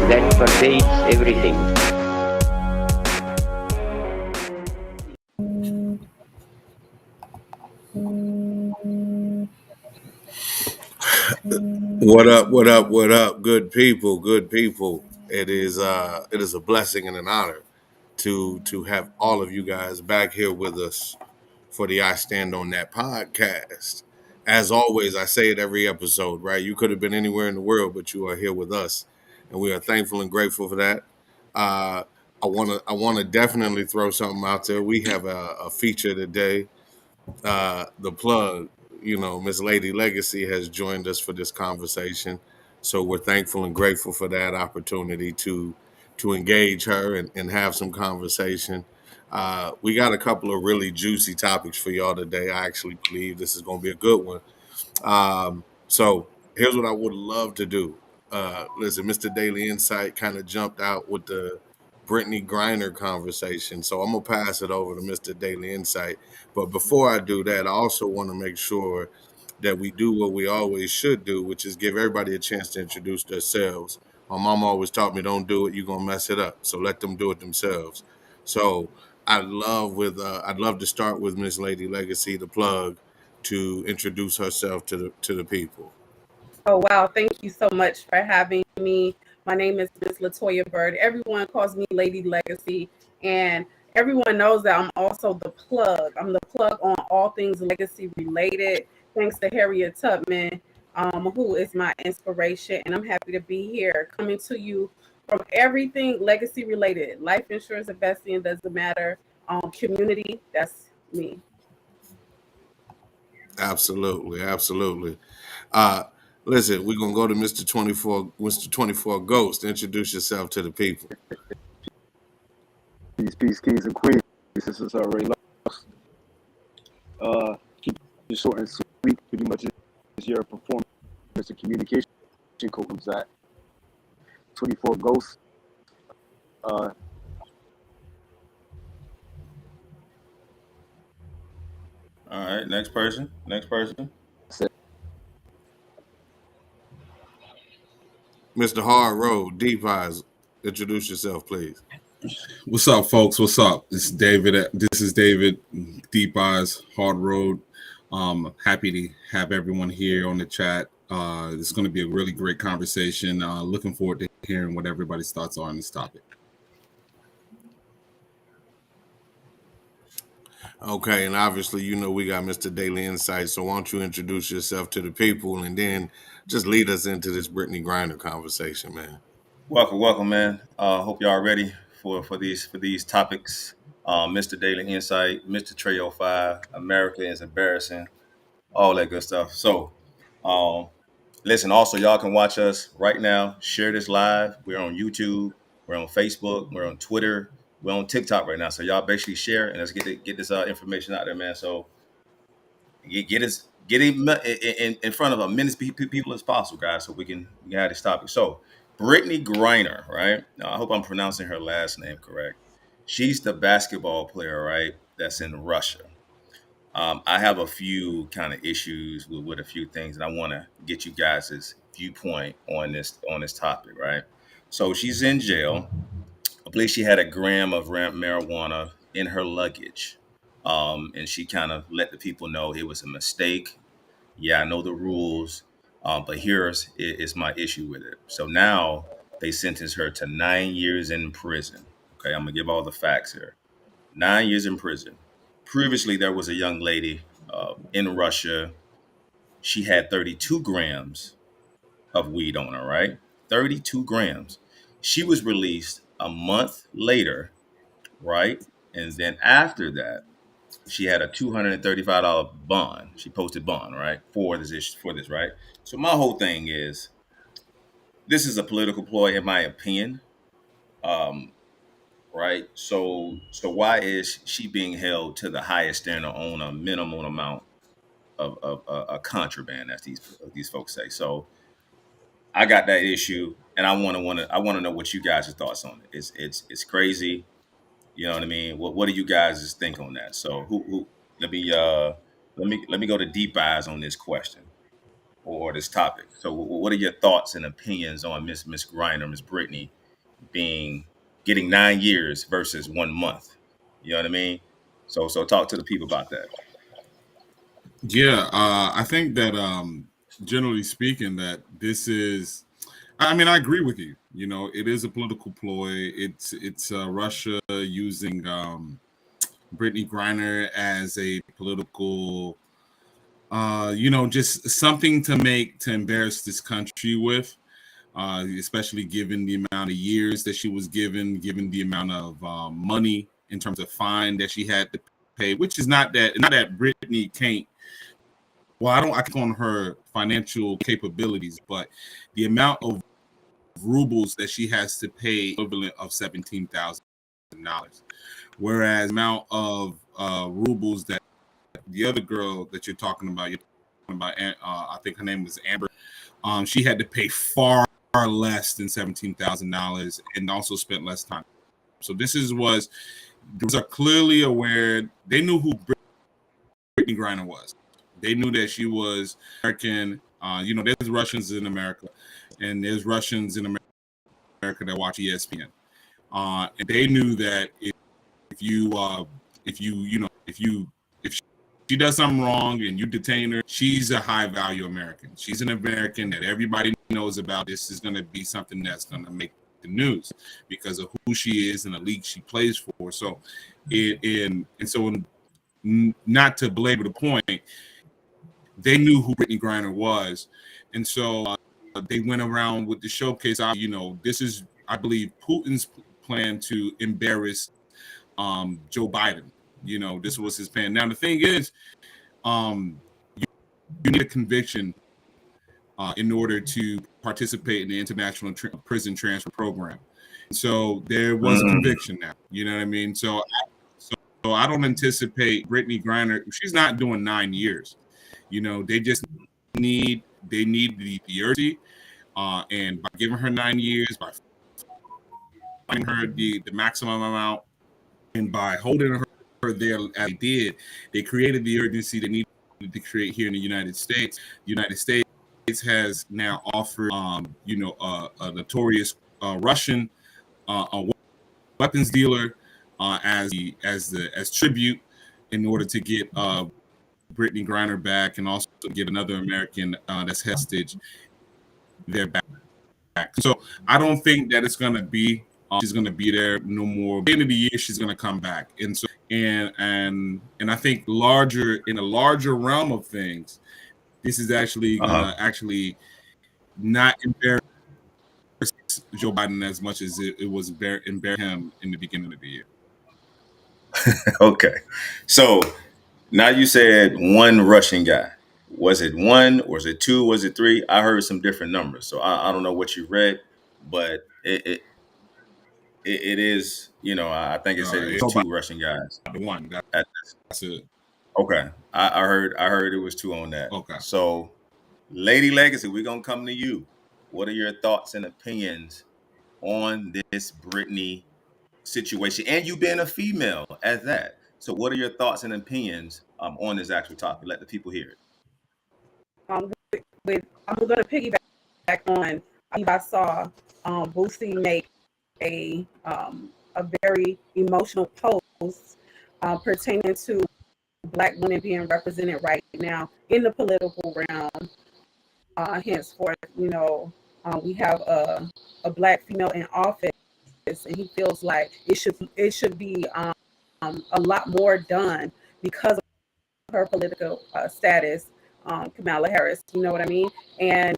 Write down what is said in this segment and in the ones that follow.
that pervades everything. What up, what up, what up, good people, good people. It is a blessing and an honor to have all of you guys back here with us for the I Stand on That podcast. As always, I say it every episode, right? You could have been anywhere in the world, but you are here with us, and we are thankful and grateful for that. Uh, I wanna definitely throw something out there. We have a feature today. The plug, Miss Lady Legacy has joined us for this conversation. So we're thankful and grateful for that opportunity to engage her and have some conversation. We got a couple of really juicy topics for y'all today. I actually believe this is going to be a good one. So here's what I would love to do. Listen, Mr. Daily Insight kind of jumped out with the Brittany Griner conversation. So I'm gonna pass it over to Mr. Daily Insight. But before I do that, I also want to make sure that we do what we always should do, which is give everybody a chance to introduce themselves. My mom always taught me, don't do it, you're gonna mess it up. So let them do it themselves. So I'd love to start with Miss Lady Legacy, the plug, to introduce herself to the people. Oh, wow. Thank you so much for having me. My name is Miss Latoya Bird. Everyone calls me Lady Legacy, and everyone knows that I'm also the plug. I'm the plug on all things legacy related. Thanks to Harriet Tubman, who is my inspiration, and I'm happy to be here coming to you from everything legacy related. Life insurance, investing, doesn't matter. Community, that's me. Absolutely, absolutely. Uh, Listen, we're gonna go to Mr. 24 Ghost. Introduce yourself to the people. Peace, kings and queens. This is already lost. Keep it short and sweet. Pretty much is your performance and communication comes at 24 Ghosts. Uh, All right, next person. Next person. said, Mr. Hard Road, Deep Eyes. Introduce yourself, please. What's up, folks? What's up? This is David. This is David, Deep Eyes, Hard Road. Happy to have everyone here on the chat. It's going to be a really great conversation. Looking forward to hearing what everybody's thoughts are on this topic. Okay, and obviously, we got Mr. Daily Insight. So why don't you introduce yourself to the people and then just lead us into this Brittany Griner conversation, man. Welcome, welcome, man. Hope y'all ready for these topics. Mr. Daily Insight, Mr. Tray 05, America is embarrassing, all that good stuff. So, um, listen. Also, y'all can watch us right now. Share this live. We're on YouTube. We're on Facebook. We're on Twitter. We're on TikTok right now. So y'all basically share and let's get this information out there, man. So get him in front of as many people as possible, guys, so we can have this topic. So Brittany Griner, right? Now, I hope I'm pronouncing her last name correct. She's the basketball player, right? That's in Russia. I have a few kind of issues with a few things, and I want to get you guys' viewpoint on this topic, right? So she's in jail. I believe she had a gram of marijuana in her luggage. And she kind of let the people know it was a mistake. Yeah, I know the rules, but is my issue with it. So now they sentenced her to 9 years in prison. Okay, I'm gonna give all the facts here. 9 years in prison. Previously, there was a young lady in Russia. She had 32 grams of weed on her, right? 32 grams. She was released a month later, right? And then after that, she had a $235 bond. She posted bond, right, for this issue, for this, right? So my whole thing is this is a political ploy, in my opinion, um, right? So why is she being held to the highest standard on a minimum amount of a contraband, as these folks say? So I got that issue, and I want to know what you guys' thoughts on it. It's crazy. You know what I mean? What do you guys just think on that? So who let me go to deep eyes on this question. or this topic. So, what are your thoughts and opinions on Miss Griner, Miss Brittany, getting 9 years versus 1 month? You know what I mean? So talk to the people about that. Yeah, I think that generally speaking, that this is. I mean, I agree with you. You know, it is a political ploy. It's Russia using Brittany Griner as a political, just something to embarrass this country with. Especially given the amount of years that she was given the amount of money in terms of fine that she had to pay, which is not that Brittany can't. Well, I can't on her financial capabilities, but the amount of rubles that she has to pay equivalent of $17,000, whereas the amount of rubles that the other girl that you're talking about, I think her name was Amber. She had to pay far less than $17,000 and also spent less time. So was clearly aware. They knew who Brittany Griner was. They knew that she was American. There's Russians in America, and there's Russians in America that watch ESPN. And they knew that if she does something wrong and you detain her, she's a high value American. She's an American that everybody knows about. This is going to be something that's going to make the news because of who she is and the league she plays for. So, not to belabor the point, they knew who Brittany Griner was, and so they went around with the showcase. This is, I believe, Putin's plan to embarrass Joe Biden. This was his plan. Now the thing is, you need a conviction in order to participate in the international prison transfer program. So there was a conviction now. You know what I mean? So I don't anticipate Brittany Griner. She's not doing 9 years. They just need the urgency, and by giving her 9 years, by finding her the maximum amount, and by holding her there as they did, they created the urgency they needed to create here in the United States. The United States has now offered, a notorious Russian a weapons dealer as tribute in order to get Brittany Griner back, and also get another American that's hostage there back. So I don't think that it's going to be she's going to be there no more. At the end of the year, she's going to come back, and so and I think in a larger realm of things, this is actually going to not embarrass Joe Biden as much as it was embarrass him in the beginning of the year. Okay, so now you said one Russian guy. Was it one? Was it two? Was it three? I heard some different numbers, so I don't know what you read, but it is. I think it said it was two Russian guys. The one. That's it. Okay, I heard it was two on that. Okay. So, Lady Legacy, we're gonna come to you. What are your thoughts and opinions on this Brittany situation, and you being a female at that? So, what are your thoughts and opinions on this actual topic? Let the people hear it. I'm going to piggyback on. I saw Boosie make a very emotional post pertaining to Black women being represented right now in the political realm. Henceforth, we have a Black female in office, and he feels like it should be a lot more done because of her political status, Kamala Harris. You know what I mean? And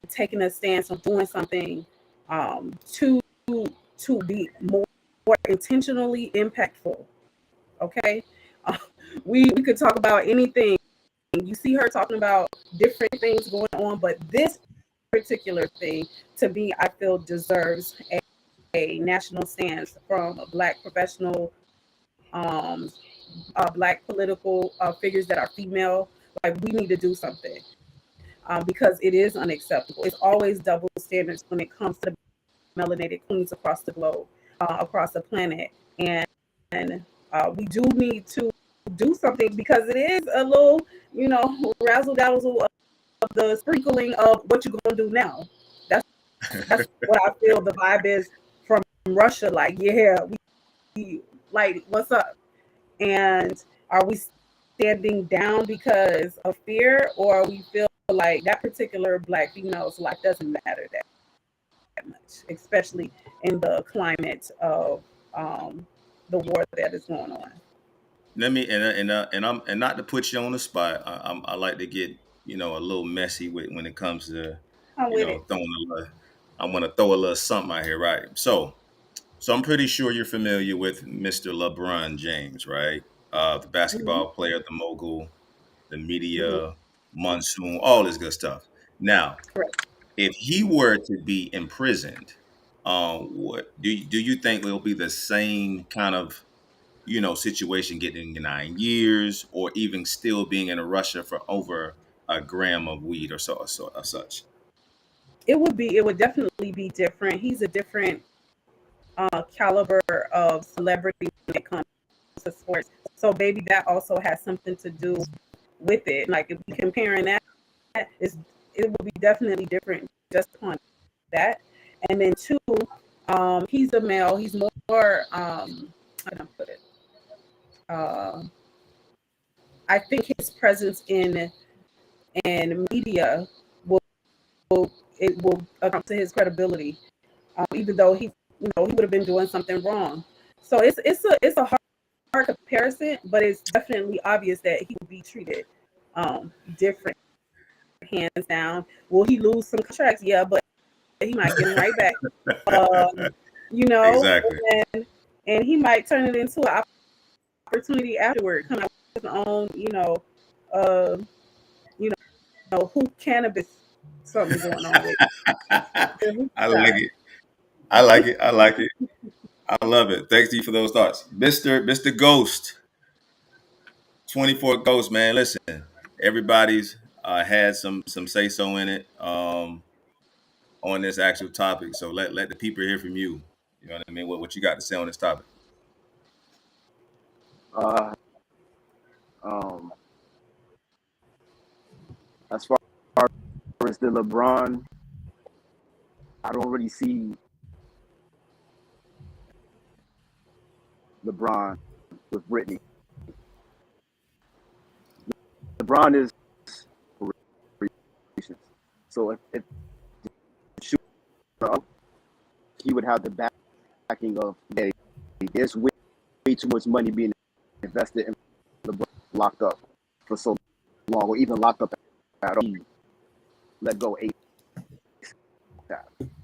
taking a stance on doing something to be more intentionally impactful. Okay, we could talk about anything. You see her talking about different things going on, but this particular thing, to me, I feel deserves a national stance from a Black professional, Black political figures that are female. Like, we need to do something because it is unacceptable. It's always double standards when it comes to melanated queens across the globe, across the planet, and we do need to do something because it is a little, razzle dazzle the sprinkling of what you're gonna do now. That's what I feel the vibe is from Russia. Like, yeah, we like what's up, and are we standing down because of fear, or we feel like that particular Black female's life doesn't matter that much, especially in the climate of the war that is going on. Let me and not to put you on the spot. I like to get a little messy with when it comes to I'm with it. throwing a little. I want to throw a little something out here, right? So I'm pretty sure you're familiar with Mr. LeBron James, right? The Hmm. basketball player, the mogul, the Hmm. media, monsoon, all this good stuff. Now, Correct. if he were to be imprisoned, what do you think will be the same kind of situation, getting 9 years, or even still being in Russia for over a gram of weed or such? It would definitely be different. He's a different caliber of celebrity when it comes to sports. So maybe that also has something to do with it. Like if we comparing that, it will be definitely different just on that. And then two, he's a male. He's more how do I put it? Uh, I think his presence in media will it will account to his credibility, even though he would have been doing something wrong. So it's a hard comparison, but it's definitely obvious that he will be treated different, hands down. Will he lose some contracts? Yeah, but he might get them right back. Um, you know, Exactly. and he might turn it into an opportunity afterward, come out with his own, uh, you hoop cannabis, something going on with the hoop I like side. it. I like it. I like it. I love it. Thanks to you for those thoughts, Mister Ghost. 24 Ghost, man. Listen, everybody's had some say so in it on this actual topic. So let the people hear from you. You know what I mean? What you got to say on this topic? Uh, um, as far as the LeBron, I don't really see LeBron with Britney. LeBron is for reasons. So if shoot up, he would have the backing of Daddy. There's way too much money being invested in LeBron locked up for so long, or even locked up at all. He let go eight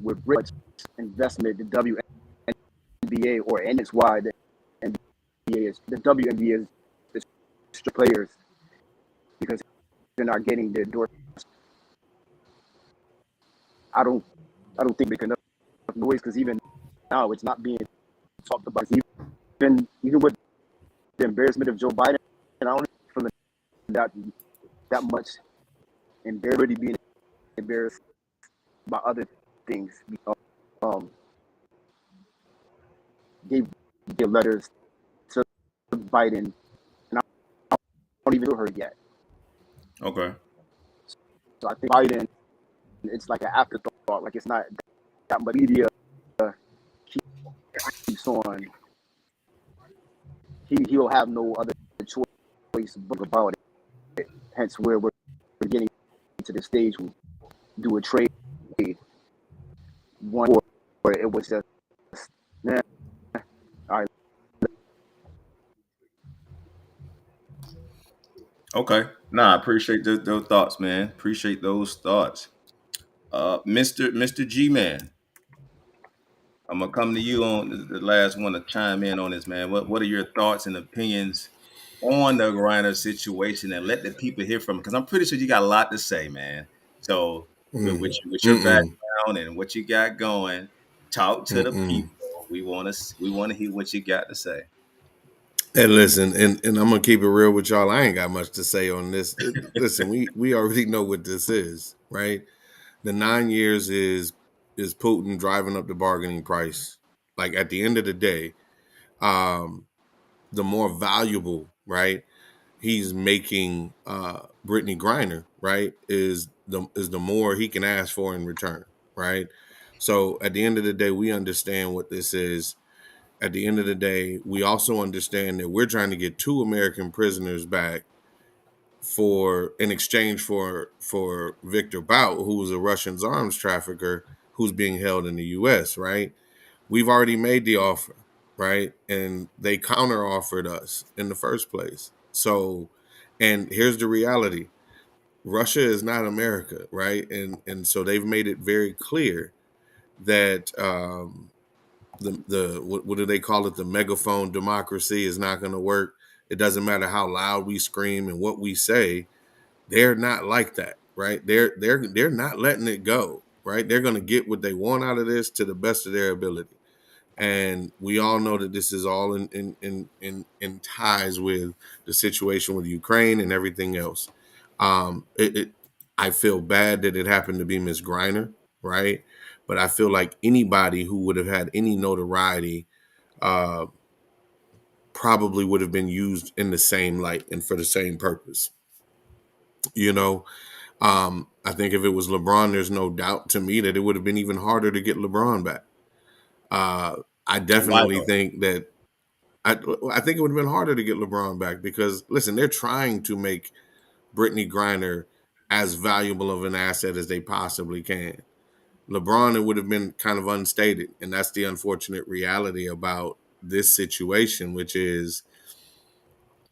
with rich investment. The WNBA, and it's why the WNBA is extra players, because they're not getting the endorsement. I don't think they can enough noise, because even now it's not being talked about. Even with the embarrassment of Joe Biden, and I don't feel that much embarrassed, being embarrassed by other things. Um, gave letters to Biden, and I don't even know her yet. Okay. So I think Biden, it's like an afterthought. Like, it's not that much media keeps on. He will have no other choice about it. Hence, where we're getting to the stage, we do a trade. One where it was just, all right. Okay. Nah, I appreciate those thoughts, man. Appreciate those thoughts. Mr. G Man, I'm gonna come to you on the last one to chime in on this, man. What are your thoughts and opinions on the Griner situation, and let the people hear from it? Because I'm pretty sure you got a lot to say, man. So Mm, with your mm-mm, background and what you got going, talk to the mm-mm. people. We wanna hear what you got to say. And listen, and I'm gonna keep it real with y'all. I ain't got much to say on this. Listen, we already know what this is, right? The 9 years is Putin driving up the bargaining price. Like, at the end of the day, um, the more valuable, right? He's making Brittany Griner, right, is the more he can ask for in return, right? So at the end of the day, we understand what this is. At the end of the day, we also understand that we're trying to get 2 American prisoners back for in exchange for Victor Bout, who was a Russian arms trafficker who's being held in the U.S. Right? We've already made the offer, right, and they counter offered us in the first place. So, and here's the reality: Russia is not America, right? And so they've made it very clear that the what do they call it? The megaphone democracy is not going to work. It doesn't matter how loud we scream and what we say. They're not like that, right? They're not letting it go, right? They're going to get what they want out of this to the best of their ability. And we all know that this is all in ties with the situation with Ukraine and everything else. I feel bad that it happened to be Miss Griner, right? But I feel like anybody who would have had any notoriety uh, probably would have been used in the same light and for the same purpose. You know, I think if it was LeBron, there's no doubt to me that it would have been even harder to get LeBron back. Uh, I Why definitely though? think that I think it would have been harder to get LeBron back because listen, they're trying to make Brittany Griner as valuable of an asset as they possibly can. LeBron, it would have been kind of unstated, and that's the unfortunate reality about this situation, which is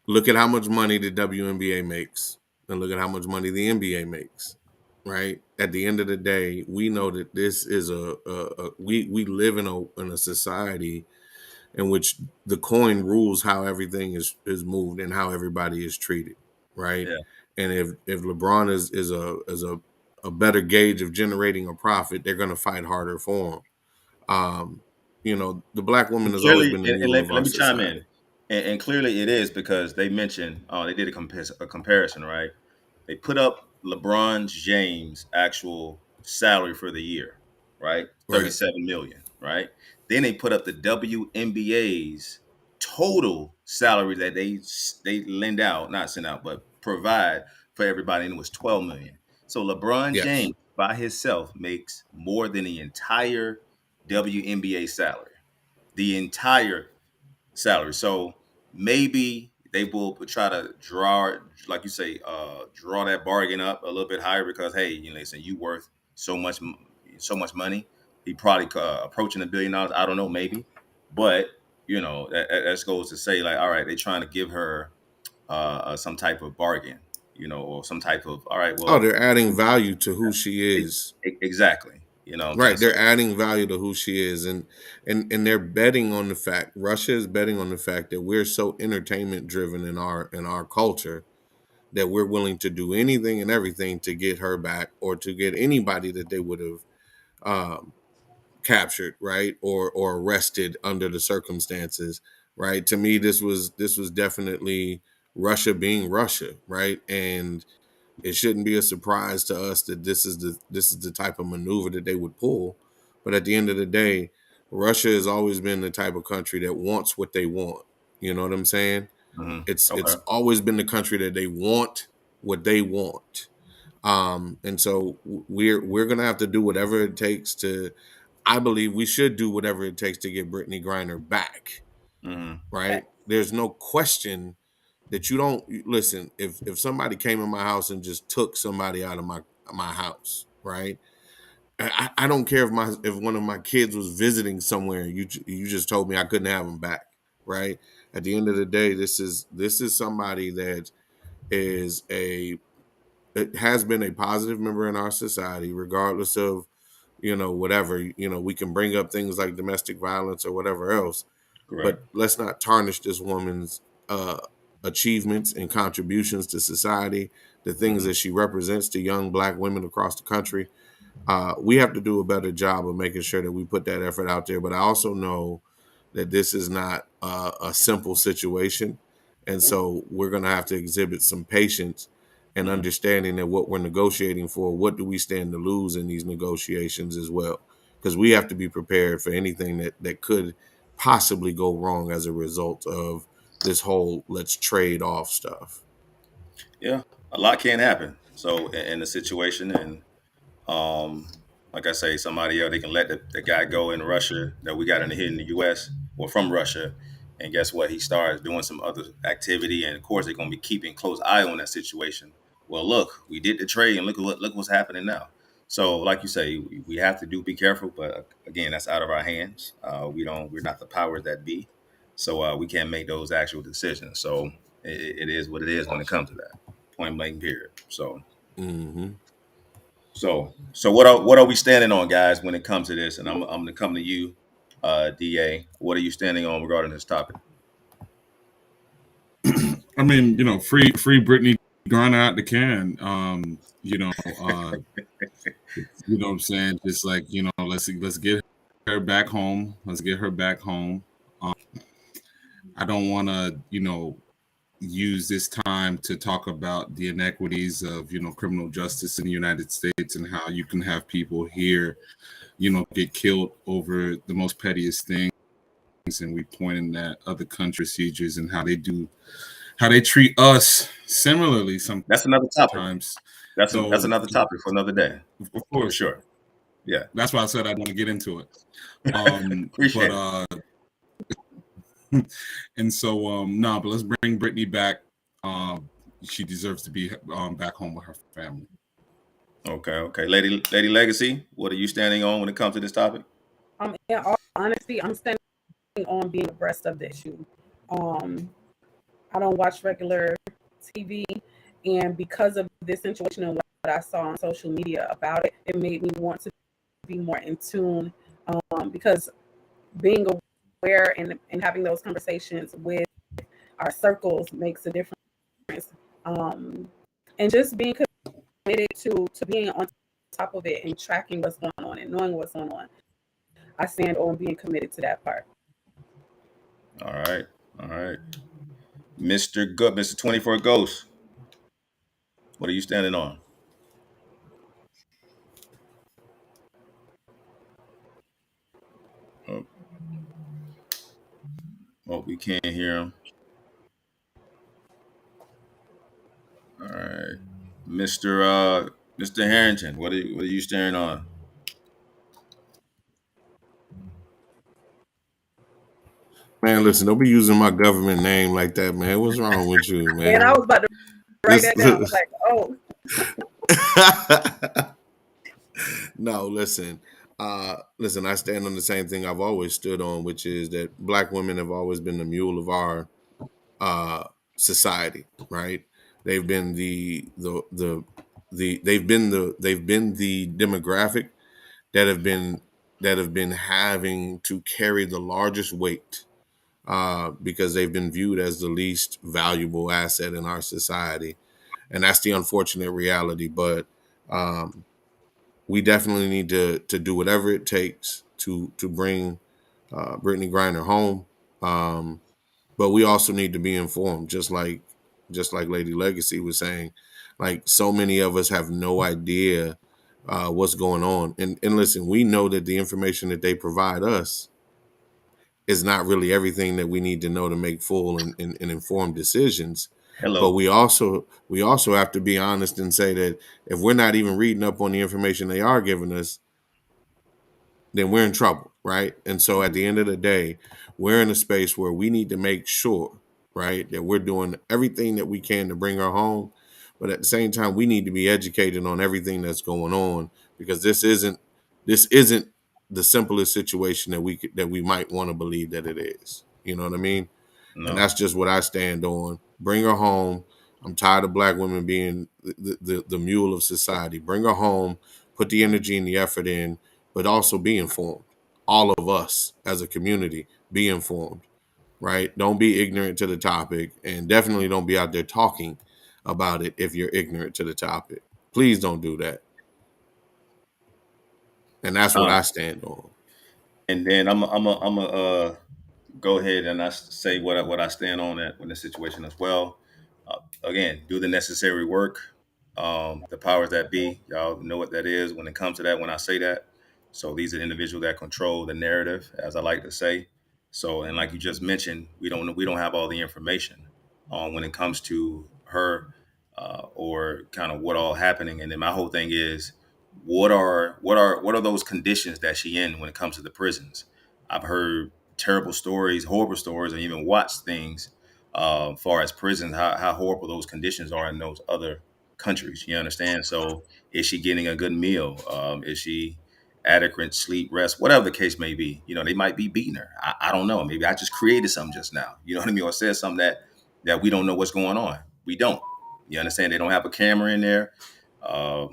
look at how much money the WNBA makes, and look at how much money the NBA makes. Right at the end of the day, we know that this is we live in a society in which the coin rules how everything is moved and how everybody is treated, right? Yeah. And if LeBron is a better gauge of generating a profit, they're going to fight harder for him. Um, the black woman And has always clearly, been the and mule of let our me chime in, society. and clearly it is because they mentioned, they did a comparison, right? They put up LeBron James' actual salary for the year, right? Right. 37 million, right? Then they put up the WNBA's total salary that they lend out, not send out, but provide for everybody, and it was 12 million. So LeBron Yes. James by himself makes more than the entire WNBA salary, the entire salary. So maybe they will try to draw, like you say, draw that bargain up a little bit higher because hey, listen, you worth so much, so much money. He probably approaching $1 billion. I don't know, maybe, but that goes to say like, all right, they're trying to give her some type of bargain, or some type of all right, Oh, well, they're adding value to who she is. exactly. You know what I'm saying? Right, So they're adding value to who she is, and they're betting on the fact. Russia is betting on the fact that we're so entertainment driven in our culture that we're willing to do anything and everything to get her back or to get anybody that they would have um, captured, right, or arrested under the circumstances, right. To me, this was definitely Russia being Russia, right, and it shouldn't be a surprise to us that this is the type of maneuver that they would pull. But at the end of the day, Russia has always been the type of country that wants what they want. You know what I'm saying? It's okay. always been the country that they want what they want. And so we're gonna have to do whatever it takes to. I believe we should do whatever it takes to get Brittany Griner back. Hmm. Right? There's no question that you don't listen. If somebody came in my house and just took somebody out of my house, right? I don't care if one of my kids was visiting somewhere. You just told me I couldn't have them back, right? At the end of the day, this is somebody that is it has been a positive member in our society, regardless of whatever. We can bring up things like domestic violence or whatever else, Correct. but let's not tarnish this woman's achievements and contributions to society, the things Hmm. that she represents to young black women across the country. We have to do a better job of making sure that we put that effort out there. But I also know that this is not a simple situation. And so we're going to have to exhibit some patience and Hmm. understanding that what we're negotiating for, what do we stand to lose in these negotiations as well? Because we have to be prepared for anything that could possibly go wrong as a result of this whole let's trade off stuff. Yeah. a lot can happen. So in the situation, and um, like I say, somebody else they can let the guy go in Russia that we got in here in the U.S. or from Russia, and guess what? He starts doing some other activity, and of course they're going to be keeping close eye on that situation. Well, look, we did the trade, and look what's happening now. So, like you say, we have to be careful, but again, that's out of our hands. We're not the powers that be, so we can't make those actual decisions. So it is what it is when it comes to that point blank period. So. Mm-hmm. So what are we standing on, guys, when it comes to this? And I'm gonna come to you, Da. What are you standing on regarding this topic? I mean, free Brittany Griner out the can. You know what I'm saying? Just like, let's get her back home. Let's get her back home. Um, I don't want to, use this time to talk about the inequities of, criminal justice in the United States and how you can have people here, get killed over the most pettiest things. And we pointing at other country procedures and how they treat us similarly That's another topic. sometimes. That's So, another topic for another day, of for course, sure. Yeah, that's why I said I want to get into it. appreciate But it. And so, but let's bring Brittany back. She deserves to be back home with her family. Okay, Lady Legacy. What are you standing on when it comes to this topic? In all honesty, I'm standing on being abreast of the issue. I don't watch regular TV, and because of this situation and what I saw on social media about it, it made me want to be more in tune. Because being aware and having those conversations with our circles makes a difference. And just being committed to being on top of it and tracking what's going on and knowing what's going on. I stand on being committed to that part. All right, Mr. 24 Ghost. What are you standing on? Oh, we can't hear him. All right, Mr. Harrington. What are you standing on? Man, listen, don't be using my government name like that, man. What's wrong with you, And I man? was about to write This, that down. I was like, oh, no, listen. Listen, I stand on the same thing I've always stood on, which is that black women have always been the mule of our uh, society, right? They've been they've been the demographic that have been having to carry the largest weight because they've been viewed as the least valuable asset in our society, and that's the unfortunate reality. But um, we definitely need to do whatever it takes to bring Brittany Griner home. But we also need to be informed, just like Lady Legacy was saying. Like, so many of us have no idea what's going on, and listen, we know that the information that they provide us is not really everything that we need to know to make full and informed decisions. But Hello. we also have to be honest and say that if we're not even reading up on the information they are giving us, then we're in trouble, right? And so at the end of the day, we're in a space where we need to make sure, right, that we're doing everything that we can to bring her home. But at the same time, we need to be educated on everything that's going on, because this isn't the simplest situation that we might want to believe that it is. You know what I mean? And No, that's just what I stand on. Bring her home. I'm tired of black women being the mule of society. Bring her home. Put the energy and the effort in, but also be informed. All of us as a community, be informed, right? Don't be ignorant to the topic, and definitely don't be out there talking about it if you're ignorant to the topic. Please don't do that. And that's what uh, I stand on. and then I'm a go ahead and say what I stand on that in this situation as well. Again, do the necessary work. The powers that be, y'all know what that is when it comes to that. When I say that, so these are individuals that control the narrative, as I like to say. So, and like you just mentioned, we don't have all the information when it comes to her or kind of what all happening. And then my whole thing is, what are those conditions that she in when it comes to the prisons? I've heard terrible stories, horrible stories, and even watched things far as prisons, how horrible those conditions are in those other countries. You understand? So is she getting a good meal? Is she adequate sleep, rest, whatever the case may be? They might be beating her. I don't know. Maybe I just created something just now. You know what I mean? Or said something that we don't know what's going on. We don't. You understand? They don't have a camera in there for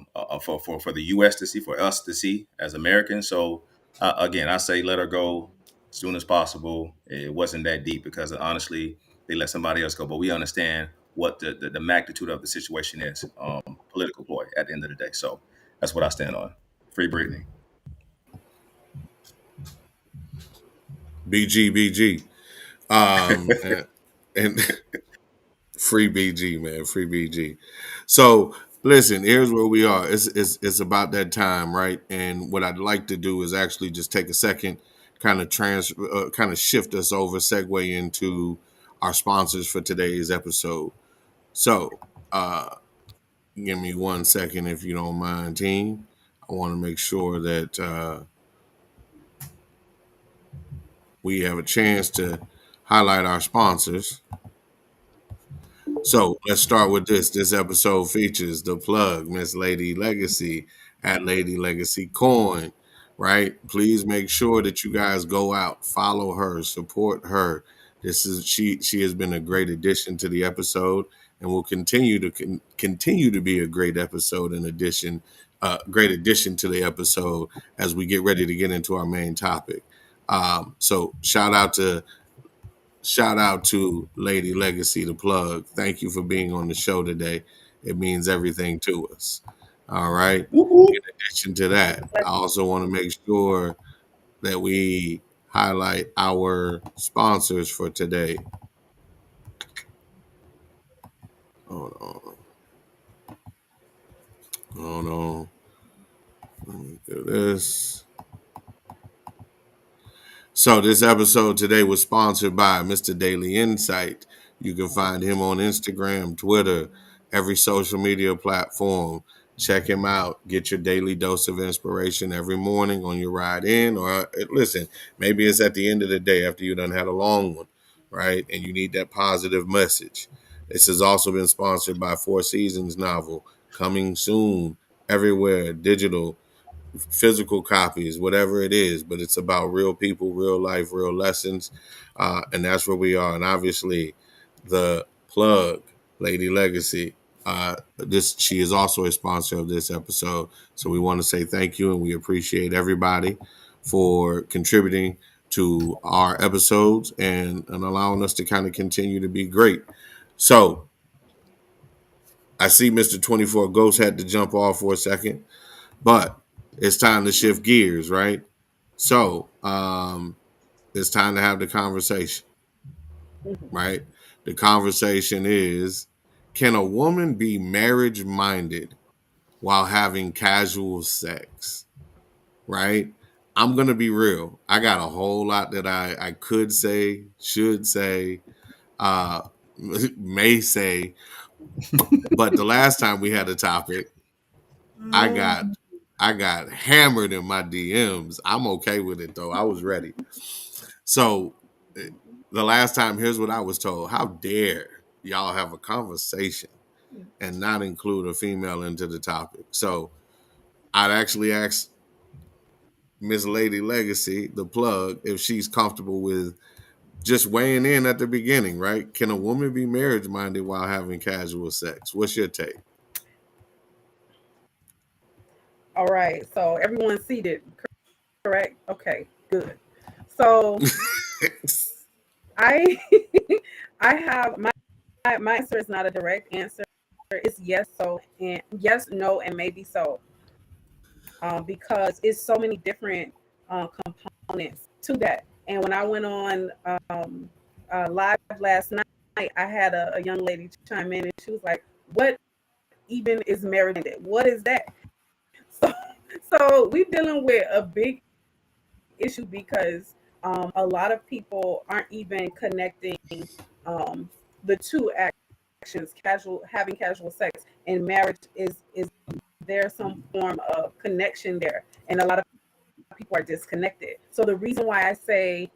the U.S. to see, for us to see as Americans. So again, I say let her go as soon as possible. It wasn't that deep because honestly, they let somebody else go. But we understand what the magnitude of the situation is. Political ploy at the end of the day. So that's what I stand on. Free Britney. BG. And free BG, man, free BG. So listen, here's where we are. It's about that time, right? And what I'd like to do is actually just take a second, kind of shift us over, segue into our sponsors for today's episode. So, give me 1 second if you don't mind, team. I want to make sure that we have a chance to highlight our sponsors. So let's start with this. This episode features the plug, Miss Lady Legacy at Lady Legacy Coin, right? Please make sure that you guys go out, follow her, support her. She has been a great addition to the episode and will continue to be a great episode great addition to the episode as we get ready to get into our main topic. So shout out to Lady Legacy, the plug. Thank you for being on the show today. It means everything to us. All right. Whoop, whoop. In addition to that, I also want to make sure that we highlight our sponsors for today. Hold on. Hold on. Let me do this. So this episode today was sponsored by Mr. Daily Insight. You can find him on Instagram, Twitter, every social media platform. Check him out. Get your daily dose of inspiration every morning on your ride in, or listen, maybe it's at the end of the day after you done had a long one, right? And you need that positive message. This has also been sponsored by Four Seasons novel, coming soon, everywhere, digital, physical copies, whatever it is, but it's about real people, real life, real lessons. And that's where we are. And obviously the plug, Lady Legacy, she is also a sponsor of this episode. So we want to say thank you and we appreciate everybody for contributing to our episodes and allowing us to kind of continue to be great. So I see Mr. 24 Ghost had to jump off for a second. But it's time to shift gears, right? So it's time to have the conversation, right? The conversation is, can a woman be marriage minded while having casual sex, right? I'm going to be real. I got a whole lot that I could say, should say, uh, may say. But the last time we had a topic, I got hammered in my DMs. I'm okay with it though. I was ready. So the last time, here's what I was told. How dare y'all have a conversation and not include a female into the topic? So I'd actually ask Miss Lady Legacy, the plug, if she's comfortable with just weighing in at the beginning, right? Can a woman be marriage minded while having casual sex? What's your take? All right. So everyone's seated, correct? Okay, good. So I I have my answer is not a direct answer. It's yes, so and yes, no, and maybe so. Because it's so many different components to that. And when I went on live last night, I had a young lady chime in and she was like, "What even is marriage? What is that?" So, so we're dealing with a big issue because a lot of people aren't even connecting the two connections, having casual sex and marriage is there some form of connection there, and a lot of people are disconnected. So the reason why I say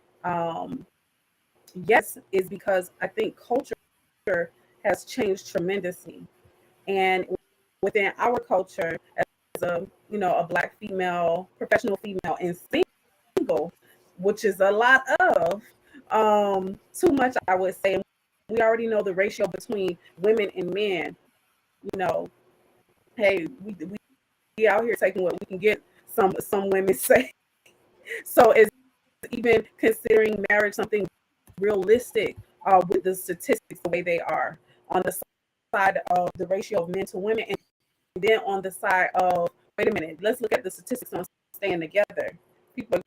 yes is because I think culture has changed tremendously, and within our culture, as a Black female, professional female, and single, which is a lot of too much, I would say. And we already know the ratio between women and men. You know, hey, we out here taking what we can get. Some women say. So is even considering marriage something realistic with the statistics the way they are on the side of the ratio of men to women, and then on the side of, wait a minute, let's look at the statistics on staying together. People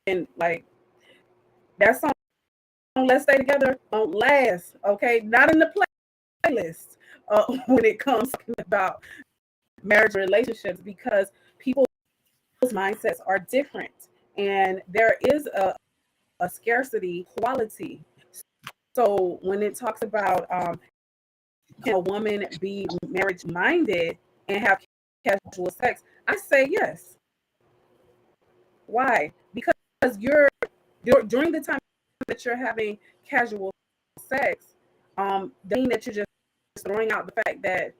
and like that song, Let's Stay Together, don't last, okay? Not in the playlist when it comes about marriage relationships, because people's mindsets are different, and there is a scarcity quality. So when it talks about can a woman be marriage minded and have casual sex, I say yes. Why? Because you're during the time that you're having casual sex, the thing that you're just throwing out the fact that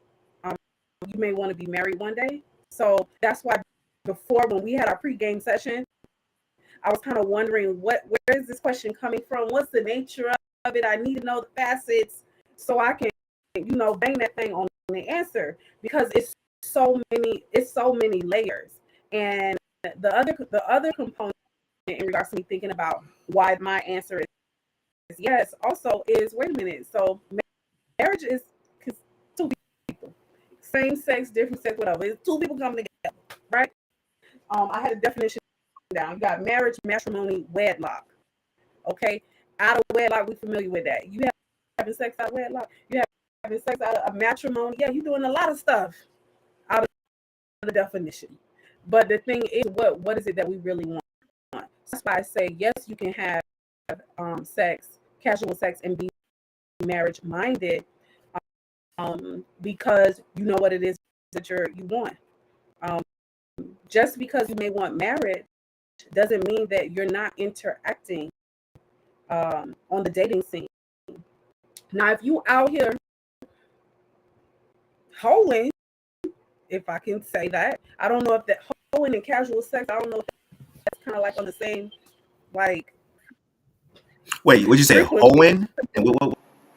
you may want to be married one day. So that's why before, when we had our pregame session, I was kind of wondering where is this question coming from? What's the nature of it? I need to know the facets so I can, bang that thing on the answer, because it's so many layers. And the other component in regards to me thinking about why my answer is yes also is, wait a minute, so marriage is two people, same sex, different sex, whatever. It's two people coming together, right? I had a definition down. You got marriage, matrimony, wedlock. Okay, out of wedlock, we familiar with that. You having sex out of wedlock. You having sex out of a matrimony. Yeah, you're doing a lot of stuff out of the definition. But the thing is, what is it that we really want? That's why I say yes, you can have sex, casual sex, and be marriage minded, because you know what it is that you want. Just because you may want marriage doesn't mean that you're not interacting on the dating scene. Now, if you out here hoeing, if I can say that, I don't know if that hoeing and casual sex, I don't know if that's kind of like on the same, like. Wait, what'd you say? frequency. Hoeing? And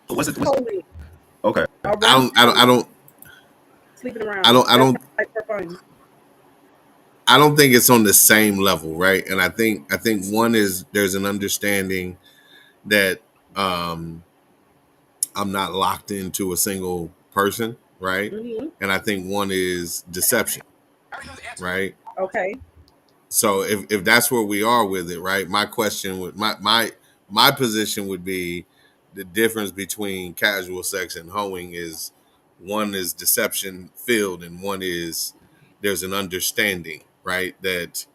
what's it? Hoeing. Okay. I don't Sleeping around. I don't I That's don't like for fun. I don't think it's on the same level, right? And I think one is there's an understanding that I'm not locked into a single person, right? Mm-hmm. And I think one is deception, right? Okay. So if that's where we are with it, right? My question would my position would be the difference between casual sex and hoeing is one is deception filled and one is there's an understanding, right? That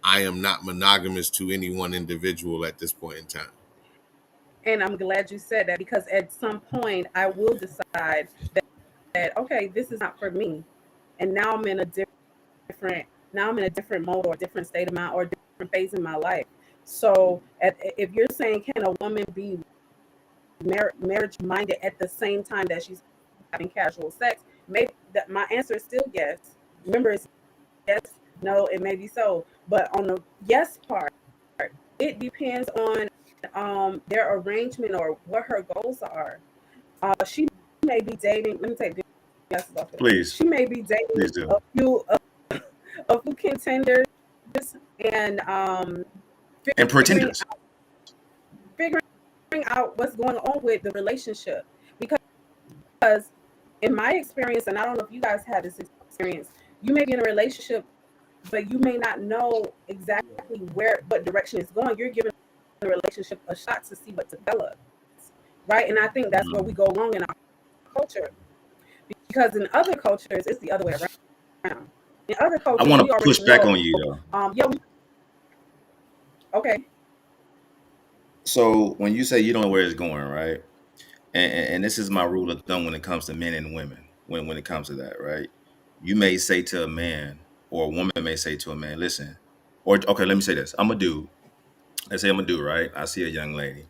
I am not monogamous to any one individual at this point in time. And I'm glad you said that, because at some point I will decide that okay, this is not for me, and now I'm in a different mode or a different state of mind or a different phase in my life. So if you're saying, can a woman be marriage minded at the same time that she's having casual sex, maybe that my answer is still yes. Remember, it's yes, no, it may be so, but on the yes part, it depends on their arrangement or what her goals are. She may be dating. Let me take the yeses off. Please. She may be dating Please do. a few contenders and pretenders. figuring out what's going on with the relationship, because in my experience, and I don't know if you guys had this experience, you may be in a relationship but you may not know exactly what direction it's going. You're giving the relationship a shot to see what develops, right? And I think that's where we go wrong in our culture, because in other cultures it's the other way around. In other cultures, I want we to already push back know, on you though. Yeah. Okay. So when you say you don't know where it's going, right? and this is my rule of thumb when it comes to men and women. When it comes to that, right? You may say to a man, or a woman may say to a man, listen, or okay, let me say this. I'm a dude. Let's say I'm a dude, right? I see a young lady.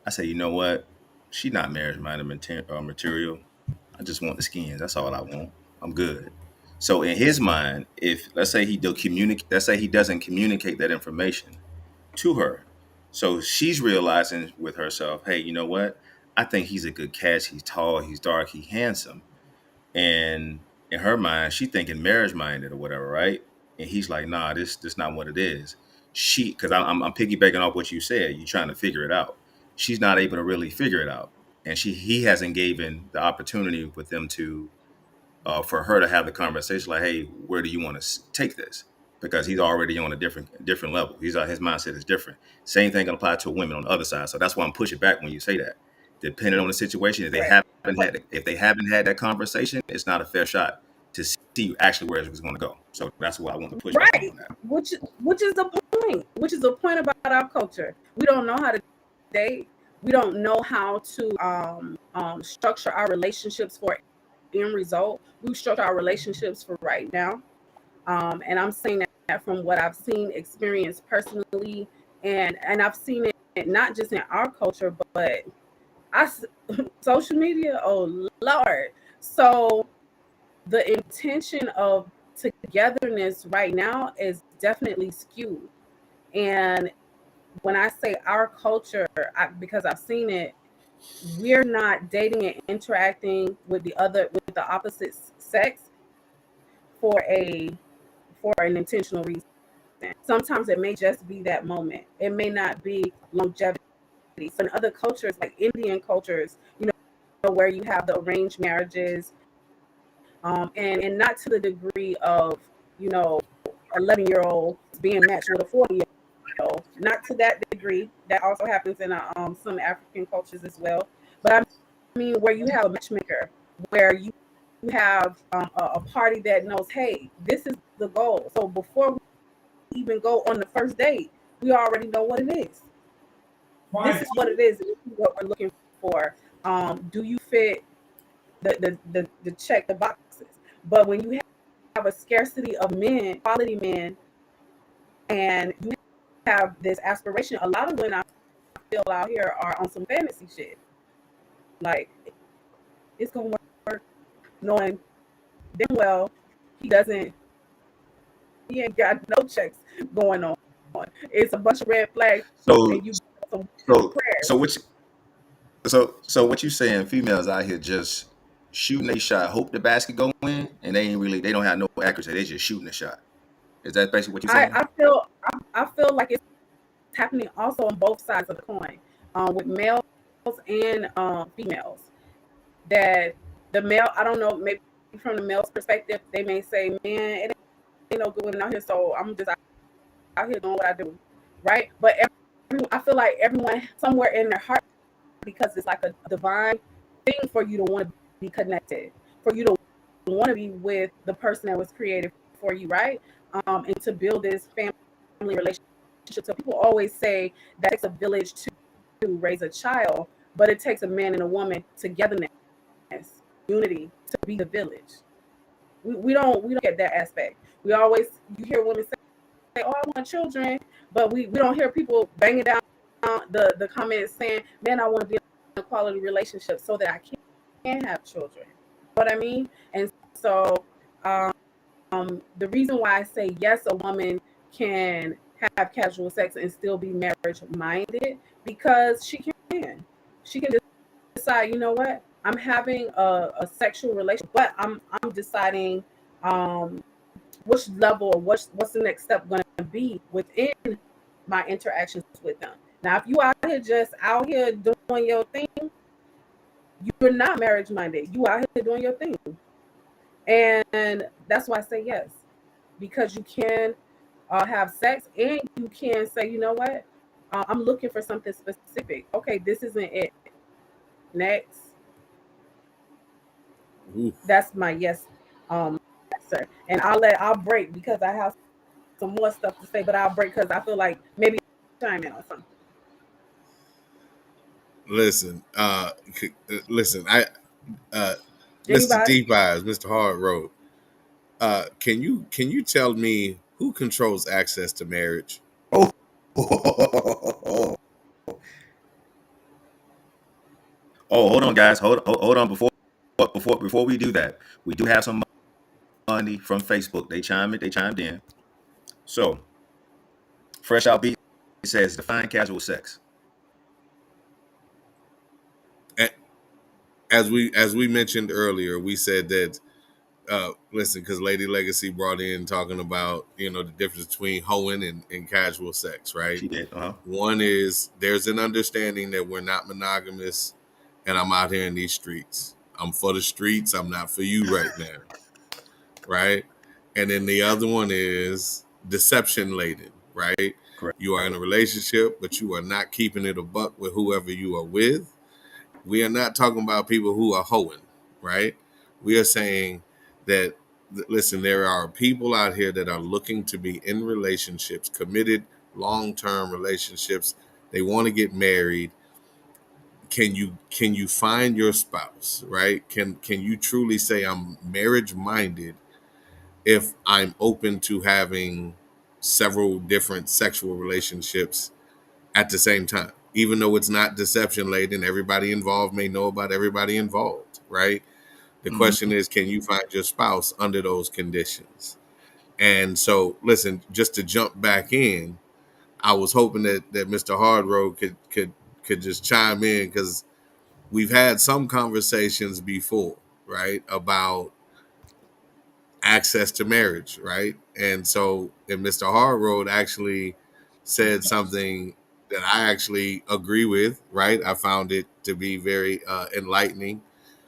I say, you know what? She's not marriage minded material. I just want the skins. That's all I want. I'm good. So in his mind, if let's say let's say he doesn't communicate that information to her, so she's realizing with herself, hey, you know what? I think he's a good catch. He's tall. He's dark. He's handsome. And in her mind, she thinking marriage minded or whatever, right? And he's like, nah, this not what it is. Because I'm piggybacking off what you said. You're trying to figure it out. She's not able to really figure it out, and he hasn't given the opportunity with them to for her to have the conversation like, hey, where do you want to take this? Because he's already on a different level. His mindset is different. Same thing can apply to women on the other side. So that's why I'm pushing back when you say that. Depending on the situation, if they haven't had that conversation, it's not a fair shot to see actually where it's going to go. So that's why I want to push back Right. on that. Which is the point. Which is the point about our culture. We don't know how to date. We don't know how to structure our relationships for end result. We structure our relationships for right now. And I'm saying that from what I've seen, experienced personally, and I've seen it not just in our culture, but social media. Oh Lord! So the intention of togetherness right now is definitely skewed. And when I say our culture, because I've seen it, we're not dating and interacting with the opposite sex for an intentional reason. Sometimes it may just be that moment. It may not be longevity. So in other cultures, like Indian cultures, where you have the arranged marriages, and not to the degree of 11-year-old being matched with a 40-year-old, not to that degree. That also happens in some African cultures as well. But I mean, where you have a matchmaker, where you have a party that knows, hey, this is the goal. So before we even go on the first date, we already know what it is. This is what it is. This is what we're looking for. Do you fit the check the boxes? But when you have a scarcity of men, quality men, and you have this aspiration, a lot of women I feel out here are on some fantasy shit. Like, it's gonna work, knowing damn well he ain't got no checks going on. It's a bunch of red flags, So and you some so prayers. so which so what you saying? Females out here just shooting a shot, hope the basket go in, and they don't have no accuracy. They just shooting a shot. Is that basically what you're saying? I feel like it's happening also on both sides of the coin, with males and females. That the male, I don't know, maybe from the male's perspective, they may say, man, it ain't no good women out here, so I'm just out here doing what I do, right? But I feel like everyone somewhere in their heart, because it's like a divine thing for you to want to be connected, for you to want to be with the person that was created for you, right? And to build this family relationship. So people always say that it takes a village to raise a child, but it takes a man and a woman togetherness, unity to be the village. We don't get that aspect. You hear women say, "Oh, I want children," but we don't hear people banging down the comments saying, "Man, I want to be in a quality relationship so that I can have children." You know what I mean? And so, the reason why I say yes, a woman can have casual sex and still be marriage minded, because she can decide, you know what, I'm having a sexual relation, but I'm deciding which level, or what's the next step going to be within my interactions with them. Now, if you out here doing your thing, you're not marriage minded. You out here doing your thing, and that's why I say yes, because you can have sex, and you can say, you know what, I'm looking for something specific. Okay, this isn't it. Next. Ooh. That's my yes, answer. And I'll break because I have some more stuff to say, but I'll break because I feel like maybe chime in on something. listen, listen. Mr. Anybody? Deep Eyes, Mr. Hard Road. Can you tell me who controls access to marriage? Oh, hold on, guys. Hold on. Before we do that, we do have some money from Facebook. They chimed in. So, Fresh Out Beat says define casual sex. As we mentioned earlier, we said that listen, because Lady Legacy brought in talking about the difference between hoeing and casual sex, right? She did. One is there's an understanding that we're not monogamous, and I'm out here in these streets. I'm for the streets. I'm not for you right now, right? And then the other one is deception laden, right? Correct. You are in a relationship, but you are not keeping it a buck with whoever you are with. We are not talking about people who are hoeing, right? We are saying that, listen, there are people out here that are looking to be in relationships, committed long-term relationships. They want to get married. Can you find your spouse, right? Can you truly say I'm marriage minded if I'm open to having several different sexual relationships at the same time, even though it's not deception laden? Everybody involved may know about everybody involved, right? The question is, can you find your spouse under those conditions? And so, listen, just to jump back in, I was hoping that Mr. Hardroad could just chime in, because we've had some conversations before, right, about access to marriage, right? And so, and Mr. Hardroad actually said something that I actually agree with, right? I found it to be very enlightening.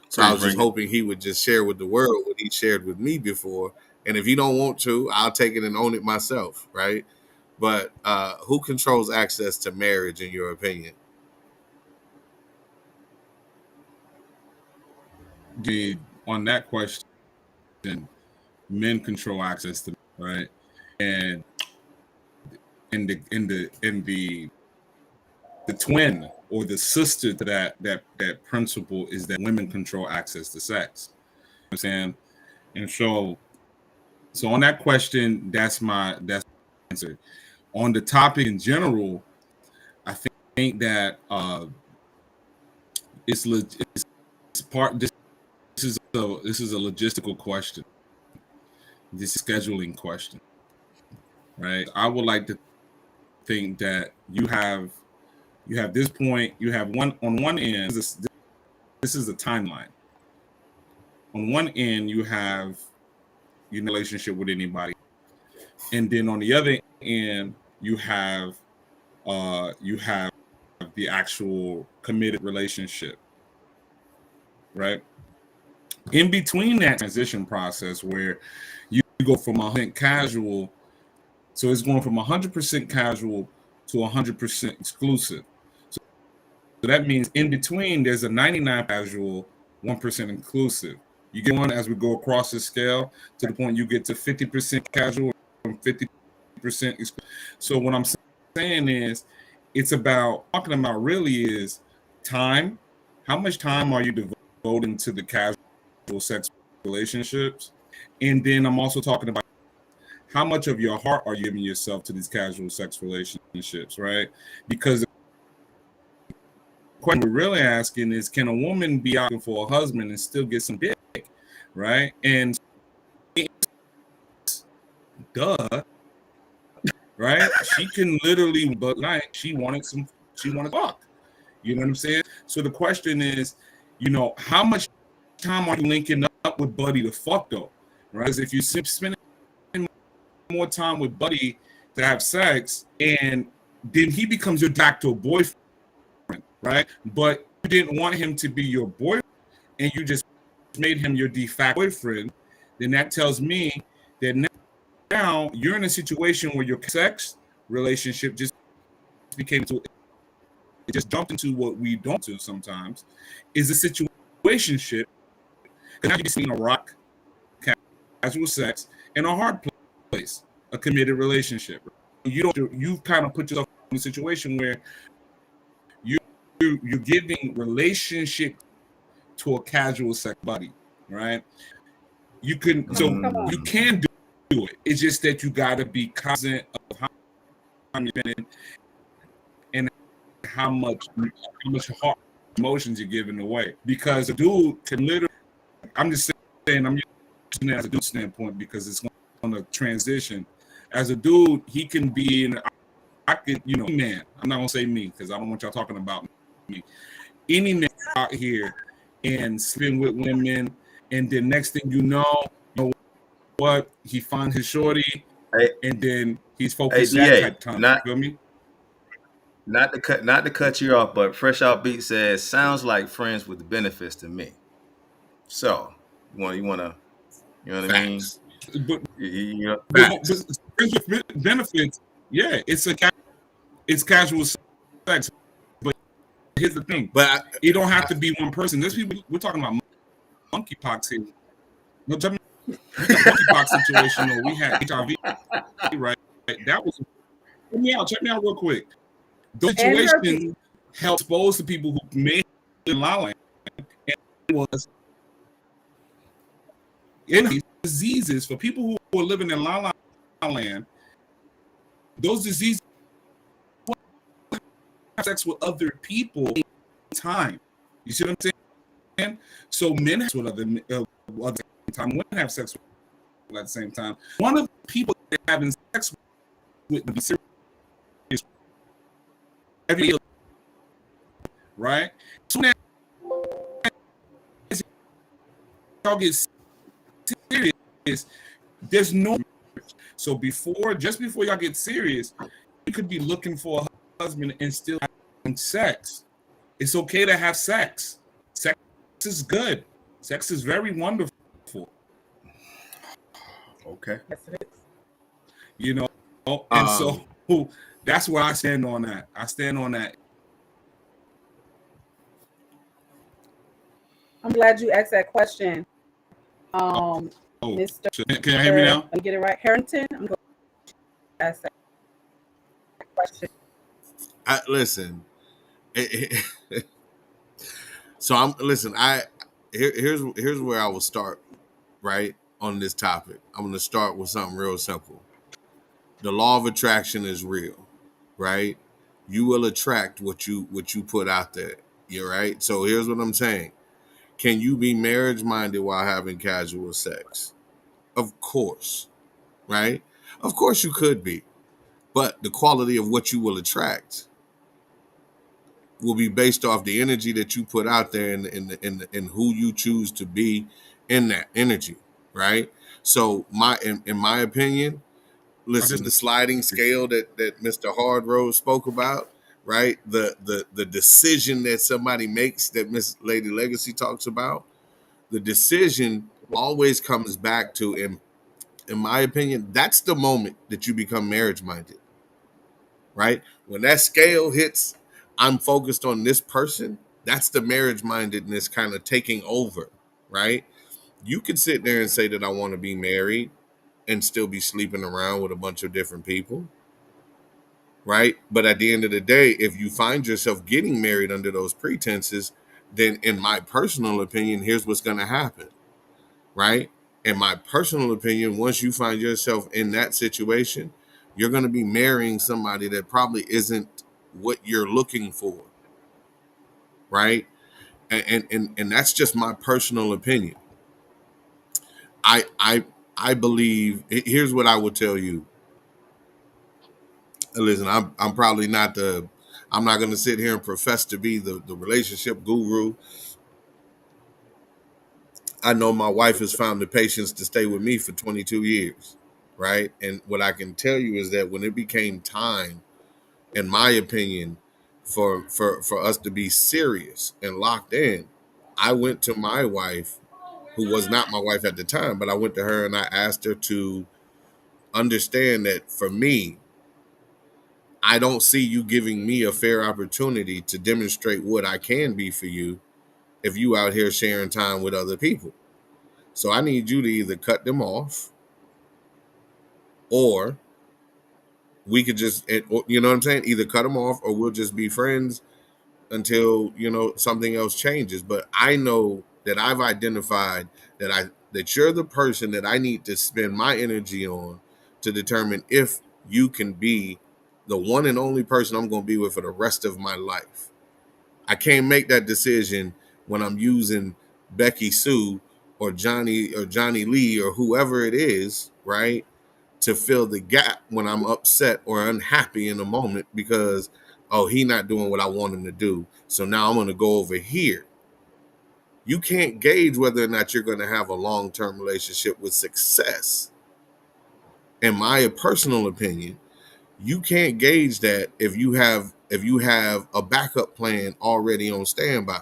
So I Please was just bring it. hoping he would just share with the world what he shared with me before. And if he don't want to, I'll take it and own it myself, right? But who controls access to marriage, in your opinion? On that question, men control access to, right? And in the twin or the sister to that principle is that women control access to sex. You know what I'm saying? And so on that question, that's my answer. On the topic in general, I think that it's part. This is a logistical question. This is a scheduling question, right? I would like to think that you have this point. You have one on one end. This is a timeline. On one end, you have your relationship with anybody, and then on the other end, you have the actual committed relationship, right? In between that transition process where you go from 100% casual, so it's going from 100% casual to 100% exclusive. So that means in between there's a 99% casual, 1% inclusive. You get one as we go across the scale to the point you get to 50% casual and 50% exclusive. So what I'm saying is, it's about talking about really is time. How much time are you devoting to the casual sex relationships? And then I'm also talking about how much of your heart are you giving yourself to these casual sex relationships, right? Because the question we're really asking is, can a woman be asking for a husband and still get some dick, right? And duh, right? She can literally, but like she wanted fuck. You know what I'm saying? So the question is, how much time are you linking up with Buddy to fuck though? Right? Because if you spending more time with Buddy to have sex, and then he becomes your de facto boyfriend, right? But you didn't want him to be your boyfriend, and you just made him your de facto boyfriend, then that tells me that now you're in a situation where your sex relationship just jumped into what we don't do sometimes, is a situationship. Because now you're seeing a rock, casual sex, and a hard place, a committed relationship. You kind of put yourself in a situation where you're you're giving relationship to a casual sex buddy, right? You can you can do it. It's just that you got to be cognizant of how you're spending and how much heart emotions you're giving away. Because a dude can literally, I'm just saying, I'm using it as a dude standpoint because it's going to transition. As a dude, he can be in. I could, man. I'm not gonna say me because I don't want y'all talking about me. Any man out here and spin with women, and then next thing you know what? He finds his shorty, and then he's focused that type of time. You feel me? Not to cut you off, but Fresh Out Beat says sounds like friends with benefits to me. So you want to, you know what Facts. I mean? But benefits, yeah, it's casual sex. But here's the thing: it don't have to be one person. There's people we're talking about monkeypox here. No, monkeypox situation, or we had HIV, right? That was check me out real quick. Those situations help expose the people who may have been lying. And it was in diseases for people who are living in La La Land. Those diseases have sex with other people all the time. You see what I'm saying? So men have sex with other time. Women have sex with at the same time. One of the people they're having sex with would be serious. Right? So now y'all get serious, there's no. So just before y'all get serious, you could be looking for a husband and still having sex. It's okay to have sex. Sex is good. Sex is very wonderful. Okay. And so that's where I stand on that. I stand on that. I'm glad you asked that question. Mr. Can you hear me now? Let me get it right. Harrington, I'm going to ask that question. Listen. So here's where I will start, right, on this topic. I'm going to start with something real simple. The law of attraction is real, right? You will attract what you put out there. You're right. So here's what I'm saying. Can you be marriage minded while having casual sex? Of course, right? Of course you could be, but the quality of what you will attract will be based off the energy that you put out there and who you choose to be in that energy, right? So in my opinion, listen, the sliding scale that Mr. Hardrose spoke about, right? The decision that somebody makes that Miss Lady Legacy talks about, the decision always comes back to, in my opinion, that's the moment that you become marriage minded, right? When that scale hits, I'm focused on this person, that's the marriage mindedness kind of taking over, right? You could sit there and say that I want to be married and still be sleeping around with a bunch of different people, right? But at the end of the day, if you find yourself getting married under those pretenses, then in my personal opinion, here's what's going to happen, right? In my personal opinion, once you find yourself in that situation, you're going to be marrying somebody that probably isn't what you're looking for, right? And that's just my personal opinion. I believe, here's what I would tell you. Listen, I'm probably not I'm not going to sit here and profess to be the relationship guru. I know my wife has found the patience to stay with me for 22 years, right? And what I can tell you is that when it became time, in my opinion, for us to be serious and locked in, I went to my wife, who was not my wife at the time, but I went to her and I asked her to understand that for me, I don't see you giving me a fair opportunity to demonstrate what I can be for you if you out here sharing time with other people. So I need you to either cut them off, or we could just, you know what I'm saying? Either cut them off or we'll just be friends until something else changes. But I know that I've identified that you're the person that I need to spend my energy on to determine if you can be the one and only person I'm going to be with for the rest of my life. I can't make that decision when I'm using Becky Sue or Johnny Lee or whoever it is, right? To fill the gap when I'm upset or unhappy in the moment because, oh, he not doing what I want him to do. So now I'm going to go over here. You can't gauge whether or not you're going to have a long-term relationship with success. In my personal opinion, you can't gauge that if you have a backup plan already on standby,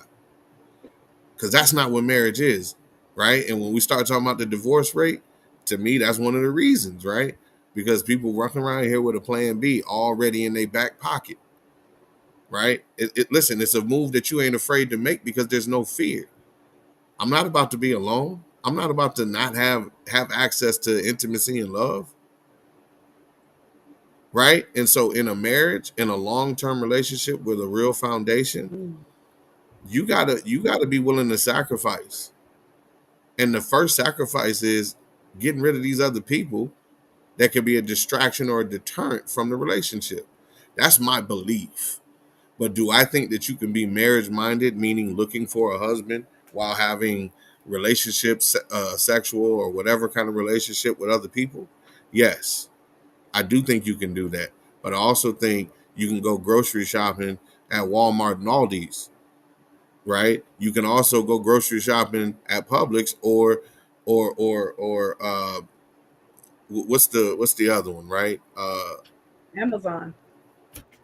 because that's not what marriage is, right? And when we start talking about the divorce rate, to me, that's one of the reasons, right? Because people walking around here with a plan B already in their back pocket, right? Listen, it's a move that you ain't afraid to make because there's no fear. I'm not about to be alone. I'm not about to not have access to intimacy and love, right? And so in a marriage, in a long-term relationship with a real foundation, you gotta be willing to sacrifice. And the first sacrifice is getting rid of these other people that could be a distraction or a deterrent from the relationship. That's my belief. But do I think that you can be marriage minded, meaning looking for a husband while having relationships, sexual or whatever kind of relationship with other people? Yes, I do think you can do that. But I also think you can go grocery shopping at Walmart and Aldi's, right? You can also go grocery shopping at Publix or what's the other one, right? Amazon.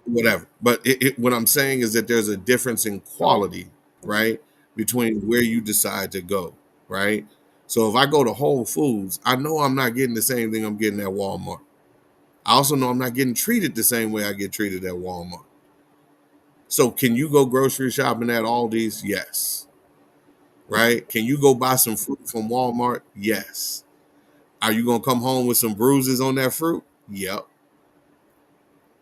Whatever. But what I'm saying is that there's a difference in quality, right, between where you decide to go, right? So if I go to Whole Foods, I know I'm not getting the same thing I'm getting at Walmart. I also know I'm not getting treated the same way I get treated at Walmart. So can you go grocery shopping at Aldi's? Yes. Right? Can you go buy some fruit from Walmart? Yes. Are you going to come home with some bruises on that fruit? Yep.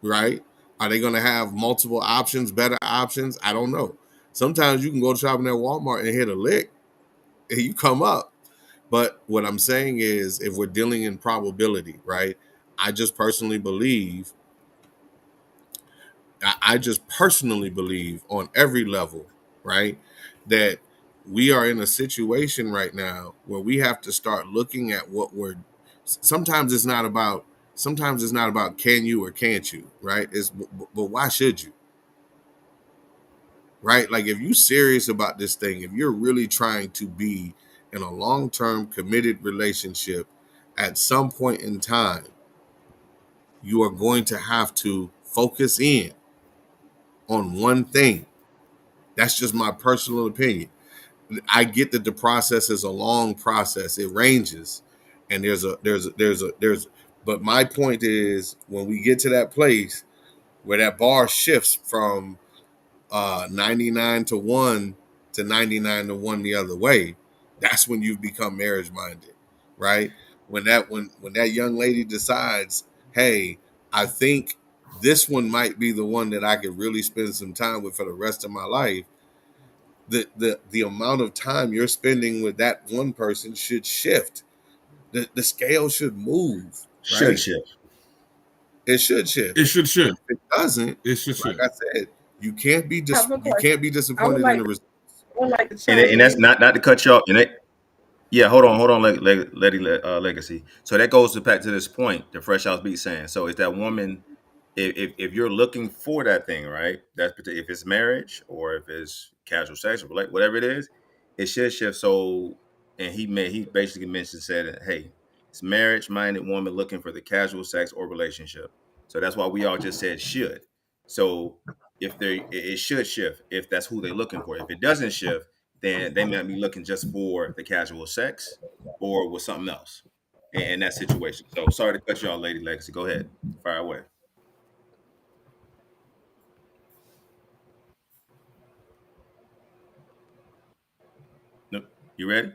Right? Are they going to have multiple options, better options? I don't know. Sometimes you can go shopping at Walmart and hit a lick and you come up. But what I'm saying is, if we're dealing in probability, right? I just personally believe, I just personally believe on every level, right, that we are in a situation right now where we have to start looking at what we're. Sometimes it's not about. Sometimes it's not about can you or can't you, right? But why should you, right? Like if you're serious about this thing, if you're really trying to be in a long-term committed relationship, at some point in time, you are going to have to focus in on one thing. That's just my personal opinion. I get that the process is a long process. It ranges, and there's. But my point is, when we get to that place where that bar shifts from 99 to 1 to 99 to 1 the other way, that's when you've become marriage minded, right? When that young lady decides, hey, I think this one might be the one that I could really spend some time with for the rest of my life. The amount of time you're spending with that one person should shift. The scale should move, Should right? shift. It should shift. It should shift. If it doesn't, It should like shift. I said, you can't be I have a you question. can't be disappointed in the results. I would like to And chime that's in. not to cut you off. And it, yeah, hold on, Legacy. So that goes back to this point that Fresh House Beat saying. So is that woman, if you're looking for that thing, right? If it's marriage or if it's casual sex or like whatever it is, it should shift. So, and he basically said, hey, it's marriage minded woman looking for the casual sex or relationship. So that's why we all just said should. So if it should shift if that's who they're looking for. If it doesn't shift, then they might be looking just for the casual sex or with something else in that situation. So sorry to cut you off, Lady Legacy. Go ahead, fire away. Nope. You ready?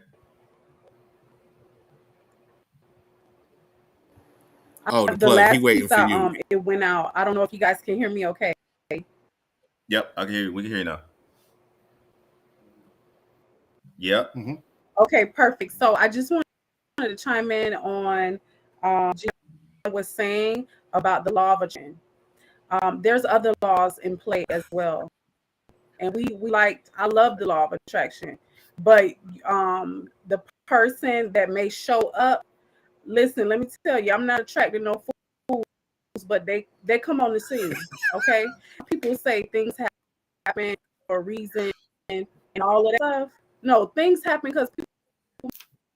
Oh, the The plug. He last waiting piece for you. it went out. I don't know if you guys can hear me okay. Yep, I can hear you. We can hear you now. Yep. Mm-hmm. Okay, perfect. So I just wanted to chime in on Gina was saying about the law of attraction. There's other laws in play as well, and I love the law of attraction, but the person that may show up. Listen, let me tell you, I'm not attracted to no fools, but they come on the scene. Okay, people say things happen for a reason and all of that stuff. No, things happen because people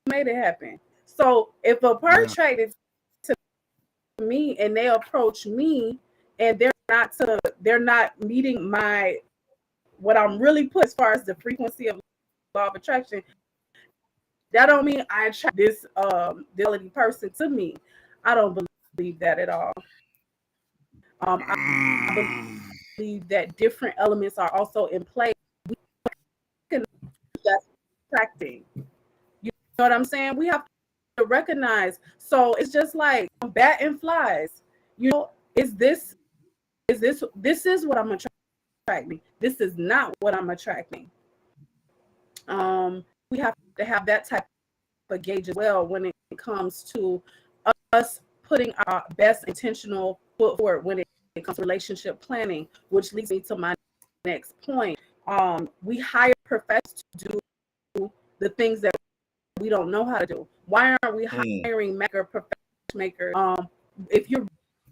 made it happen. So if a person attracted to me and they approach me and they're not meeting my what I'm really put as far as the frequency of law of attraction, that don't mean I attract this ability person to me. I don't believe that at all. I believe that different elements are also in play. We can that's attracting. You know what I'm saying? We have to recognize. So it's just like bat and flies. You know, this is what I'm attracting. This is not what I'm attracting. We have to have that type of gauge as well when it comes to us putting our best intentional foot forward when it comes to relationship planning, which leads me to my next point. We hire professionals to do the things that we don't know how to do. Why aren't we hiring makers? If you're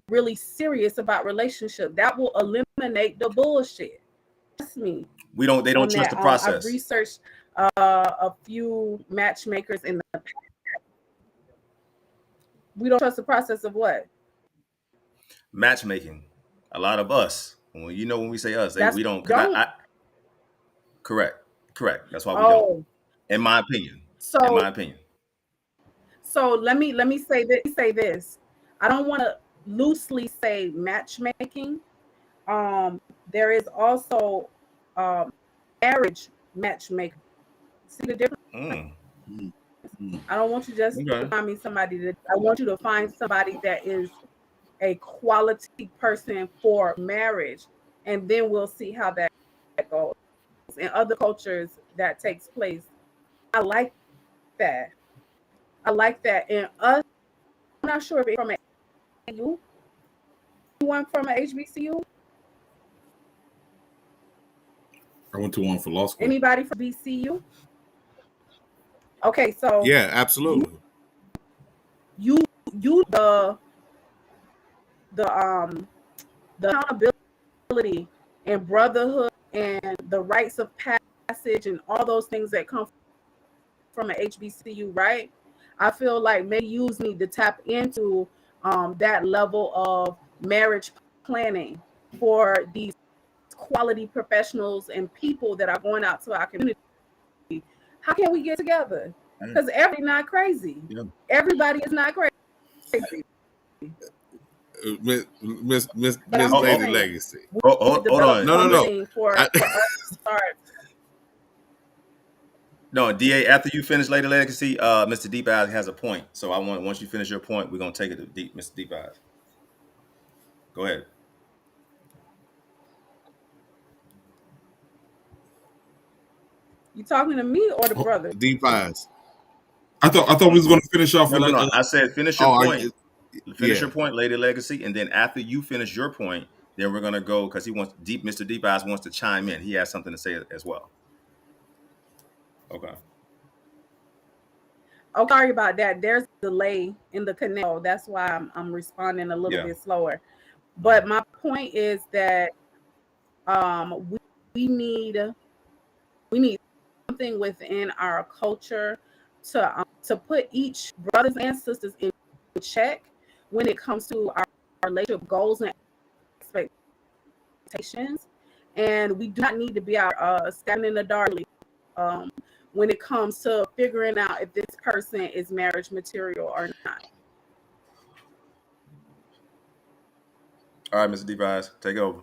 really serious about relationship, that will eliminate the bullshit. Trust me. They don't trust the process. I've researched a few matchmakers in the past. We don't trust the process of what? Matchmaking. A lot of us. When we say us, we don't. Correct. That's why we don't. In my opinion. So let me say this. I don't want to loosely say matchmaking. There is also marriage matchmaking. See the difference? I don't want you just to find me somebody I want you to find somebody that is a quality person for marriage, and then we'll see how that goes. In other cultures, that takes place. I like that. And us, I'm not sure if it's from a HBCU. You went from an HBCU? I went to one for law school. Anybody from BCU? Okay, so yeah, absolutely. You the accountability and brotherhood and the rites of passage and all those things that come from an HBCU, right? I feel like maybe you need to tap into that level of marriage planning for these quality professionals and people that are going out to our community. How can we get together? Because everybody's not crazy. Yeah. Everybody is not crazy. Miss Lady Legacy. Hold on. No. For us to start. No, DA, after you finish Lady Legacy, Mr. Deep Eyes has a point. So once you finish your point, we're gonna take it to Mr. Deep Eyes. Go ahead. You talking to me or the brother? Deep Eyes. I thought we was going to finish off. No. I said finish your point. Finish your point, Lady Legacy, and then after you finish your point, then we're gonna go because Mr. Deep Eyes wants to chime in. He has something to say as well. Okay. Oh, sorry about that. There's a delay in the canal. That's why I'm responding a little bit slower. But my point is that we need something within our culture to put each brothers and sisters in check when it comes to our relationship goals and expectations. And we do not need to be standing in the dark when it comes to figuring out if this person is marriage material or not. All right, Mr. Deep Eyes, take over.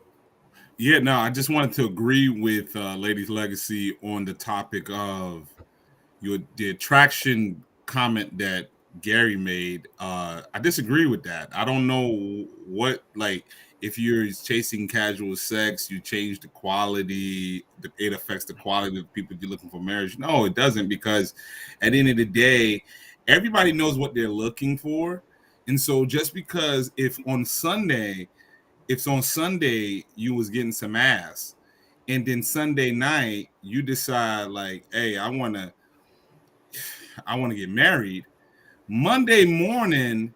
Yeah, no, I just wanted to agree with Lady's Legacy on the topic of the attraction comment that Gary made. I disagree with that. I don't know what, if you're chasing casual sex, you change the quality. It affects the quality of the people you're looking for marriage. No, it doesn't, because at the end of the day, everybody knows what they're looking for. And so just because if on Sunday you was getting some ass, and then Sunday night you decide like, hey, I wanna get married. Monday morning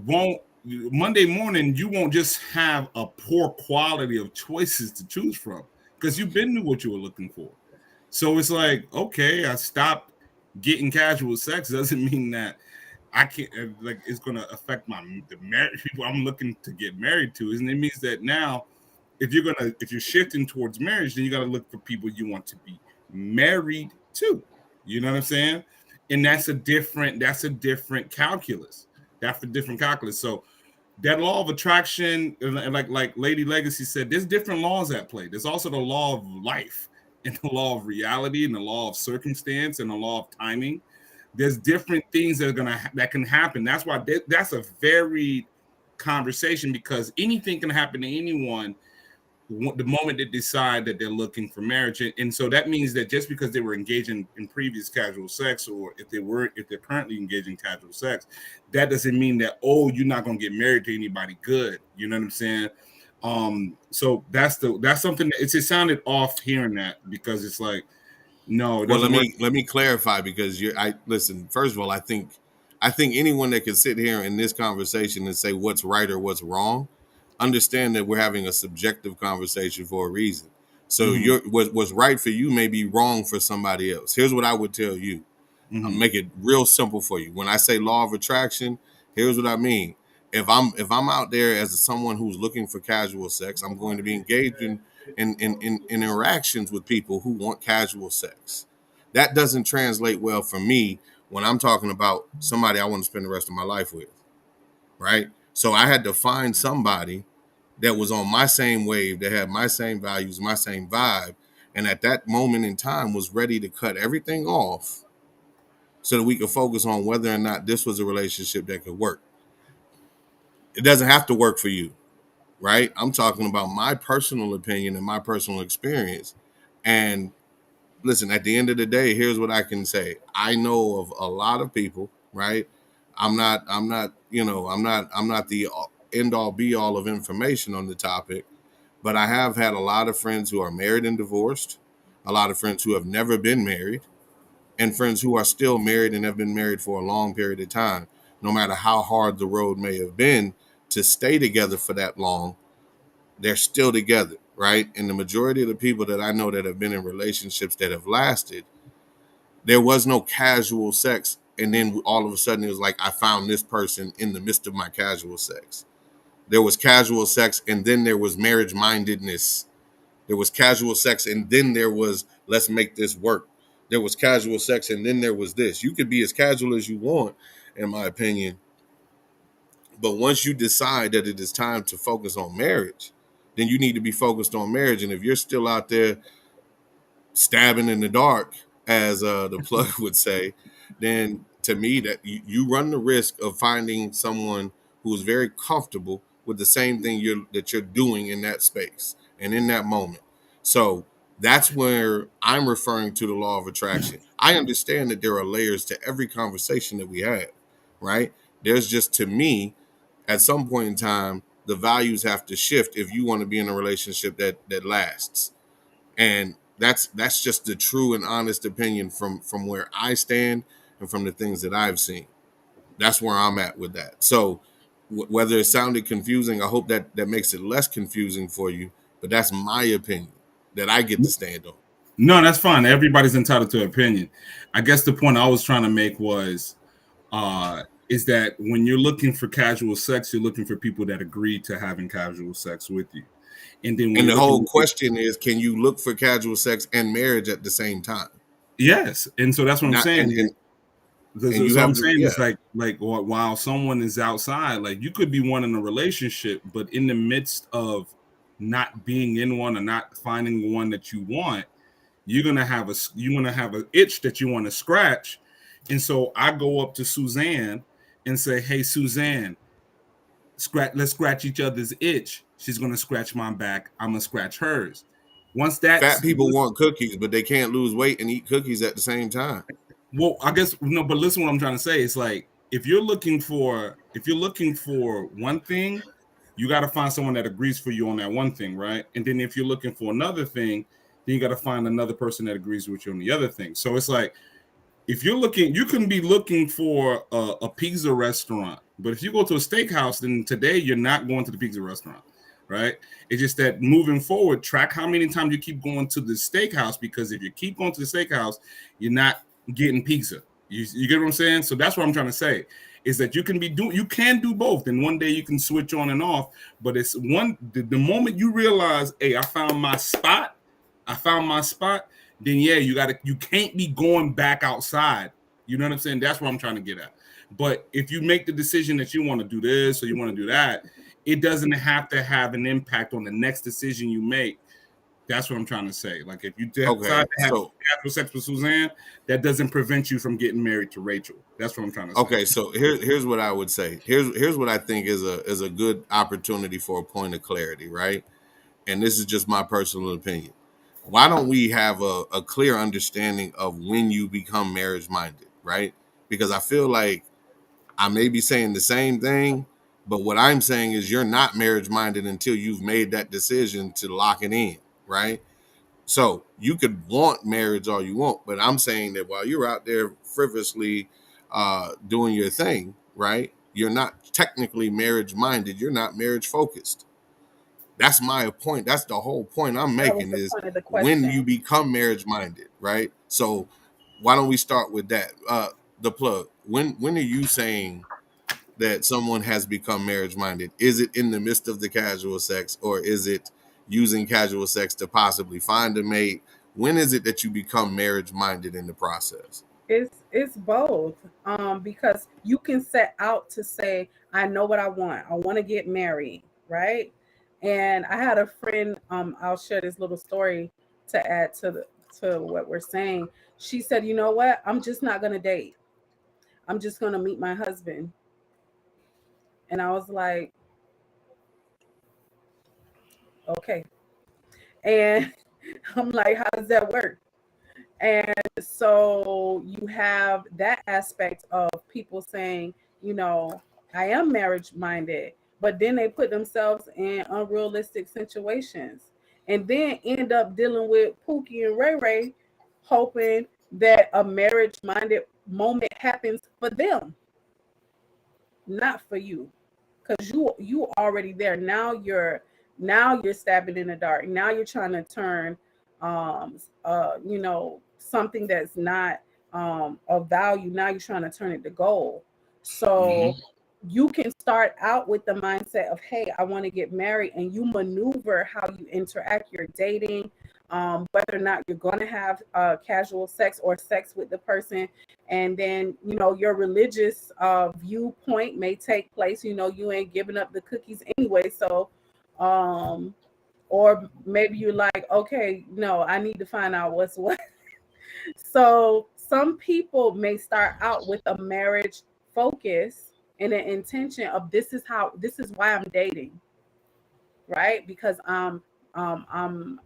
won't Monday morning you won't just have a poor quality of choices to choose from, because you've been knew what you were looking for. So it's like, okay, I stopped getting casual sex doesn't mean that I can't, like, it's gonna affect the married people I'm looking to get married to. And it means that now if you're shifting towards marriage, then you got to look for people you want to be married to. You know what I'm saying? And that's a different calculus. That's a different calculus. So that law of attraction, and like Lady Legacy said, there's different laws at play. There's also the law of life, and the law of reality, and the law of circumstance, and the law of timing. There's different things that can happen. That's why that's a varied conversation, because anything can happen to anyone the moment they decide that they're looking for marriage. And so that means that just because they were engaging in previous casual sex, or if they're currently engaging in casual sex, that doesn't mean that, oh, you're not going to get married to anybody good. You know what I'm saying? So that's something that it sounded off hearing that, because it's like, no, it doesn't work. Let me clarify, because listen, first of all, I think anyone that can sit here in this conversation and say what's right or what's wrong, understand that we're having a subjective conversation for a reason. So what's right for you may be wrong for somebody else. Here's what I would tell you. I'll make it real simple for you. When I say law of attraction, here's what I mean. If I'm out there as someone who's looking for casual sex, I'm going to be engaged in interactions with people who want casual sex. That doesn't translate well for me when I'm talking about somebody I want to spend the rest of my life with, right? So I had to find somebody that was on my same wave, that had my same values, my same vibe, and at that moment in time was ready to cut everything off so that we could focus on whether or not this was a relationship that could work. It doesn't have to work for you, right? I'm talking about my personal opinion and my personal experience. And listen, at the end of the day, here's what I can say. I know of a lot of people, right? I'm not the end all be all of information on the topic, but I have had a lot of friends who are married and divorced, a lot of friends who have never been married, and friends who are still married and have been married for a long period of time. No matter how hard the road may have been to stay together for that long, they're still together, right? And the majority of the people that I know that have been in relationships that have lasted, there was no casual sex. And then all of a sudden it was like, I found this person in the midst of my casual sex. There was casual sex, and then there was marriage mindedness. There was casual sex, and then there was, let's make this work. There was casual sex, and then there was this. You could be as casual as you want, in my opinion. But once you decide that it is time to focus on marriage, then you need to be focused on marriage. And if you're still out there stabbing in the dark, as the plug would say, then to me that you run the risk of finding someone who is very comfortable with the same thing you're doing in that space and in that moment. So that's where I'm referring to the law of attraction. I understand that there are layers to every conversation that we have, right? There's just, to me, at some point in time, the values have to shift if you want to be in a relationship that lasts. And that's just the true and honest opinion from where I stand and from the things that I've seen. That's where I'm at with that. So whether it sounded confusing, I hope that makes it less confusing for you. But that's my opinion that I get to stand on. No, that's fine. Everybody's entitled to opinion. I guess the point I was trying to make was is that when you're looking for casual sex, you're looking for people that agree to having casual sex with you. And then the whole question is, can you look for casual sex and marriage at the same time? Yes. And so that's what I'm saying. Is like while someone is outside, like you could be wanting a relationship, but in the midst of not being in one or not finding one that you want, you're gonna have an itch that you want to scratch. And so I go up to Suzanne and say, hey, Suzanne, let's scratch each other's itch. She's gonna scratch my back. I'm gonna scratch hers. Once that's Fat people want cookies, but they can't lose weight and eat cookies at the same time. well, I guess no, but listen what I'm trying to say. It's like if you're looking for one thing, you got to find someone that agrees for you on that one thing, right? And then if you're looking for another thing, then you got to find another person that agrees with you on the other thing. So it's like if you're looking, you can be looking for a pizza restaurant, but if you go to a steakhouse, then today you're not going to the pizza restaurant, right? It's just that moving forward, track how many times you keep going to the steakhouse, because if you keep going to the steakhouse, you're not getting pizza. You get what I'm saying? So that's what I'm trying to say is that you can do both, and one day you can switch on and off. But it's the moment you realize, hey, I found my spot, then yeah, you can't be going back outside. You know what I'm saying? That's what I'm trying to get at. But if you make the decision that you want to do this or you want to do that, it doesn't have to have an impact on the next decision you make. That's what I'm trying to say. Like if you decide to have casual sex with Suzanne, that doesn't prevent you from getting married to Rachel. That's what I'm trying to say. Okay, so here's what I would say. Here's what I think is a good opportunity for a point of clarity, right? And this is just my personal opinion. Why don't we have a clear understanding of when you become marriage minded, right? Because I feel like I may be saying the same thing, but what I'm saying is you're not marriage minded until you've made that decision to lock it in, right? So you could want marriage all you want, but I'm saying that while you're out there frivolously doing your thing, right? You're not technically marriage minded. You're not marriage focused. That's my point. That's the whole point I'm making is when you become marriage minded, right? So why don't we start with that? The plug. When are you saying that someone has become marriage minded? Is it in the midst of the casual sex, or is it using casual sex to possibly find a mate? When is it that you become marriage minded in the process? It's both. Because you can set out to say, I know what I want. I want to get married, right? And I had a friend, I'll share this little story to add to what we're saying. She said, you know what? I'm just not gonna date. I'm just gonna meet my husband. And I was like, okay. And I'm like, how does that work? And so you have that aspect of people saying, you know, I am marriage minded, but then they put themselves in unrealistic situations and then end up dealing with Pookie and Ray Ray, hoping that a marriage minded moment happens for them, not for you. Because you already there. Now you're stabbing in the dark. Now you're trying to turn something that's not of value. Now you're trying to turn it to gold. So you can start out with the mindset of, hey, I want to get married, and you maneuver how you interact, your dating, whether or not you're going to have casual sex or sex with the person. And then, your religious viewpoint may take place. You ain't giving up the cookies anyway. So, or maybe you're like, okay, no, I need to find out what's what. So some people may start out with a marriage focus and an intention of this is why I'm dating, right? Because I'm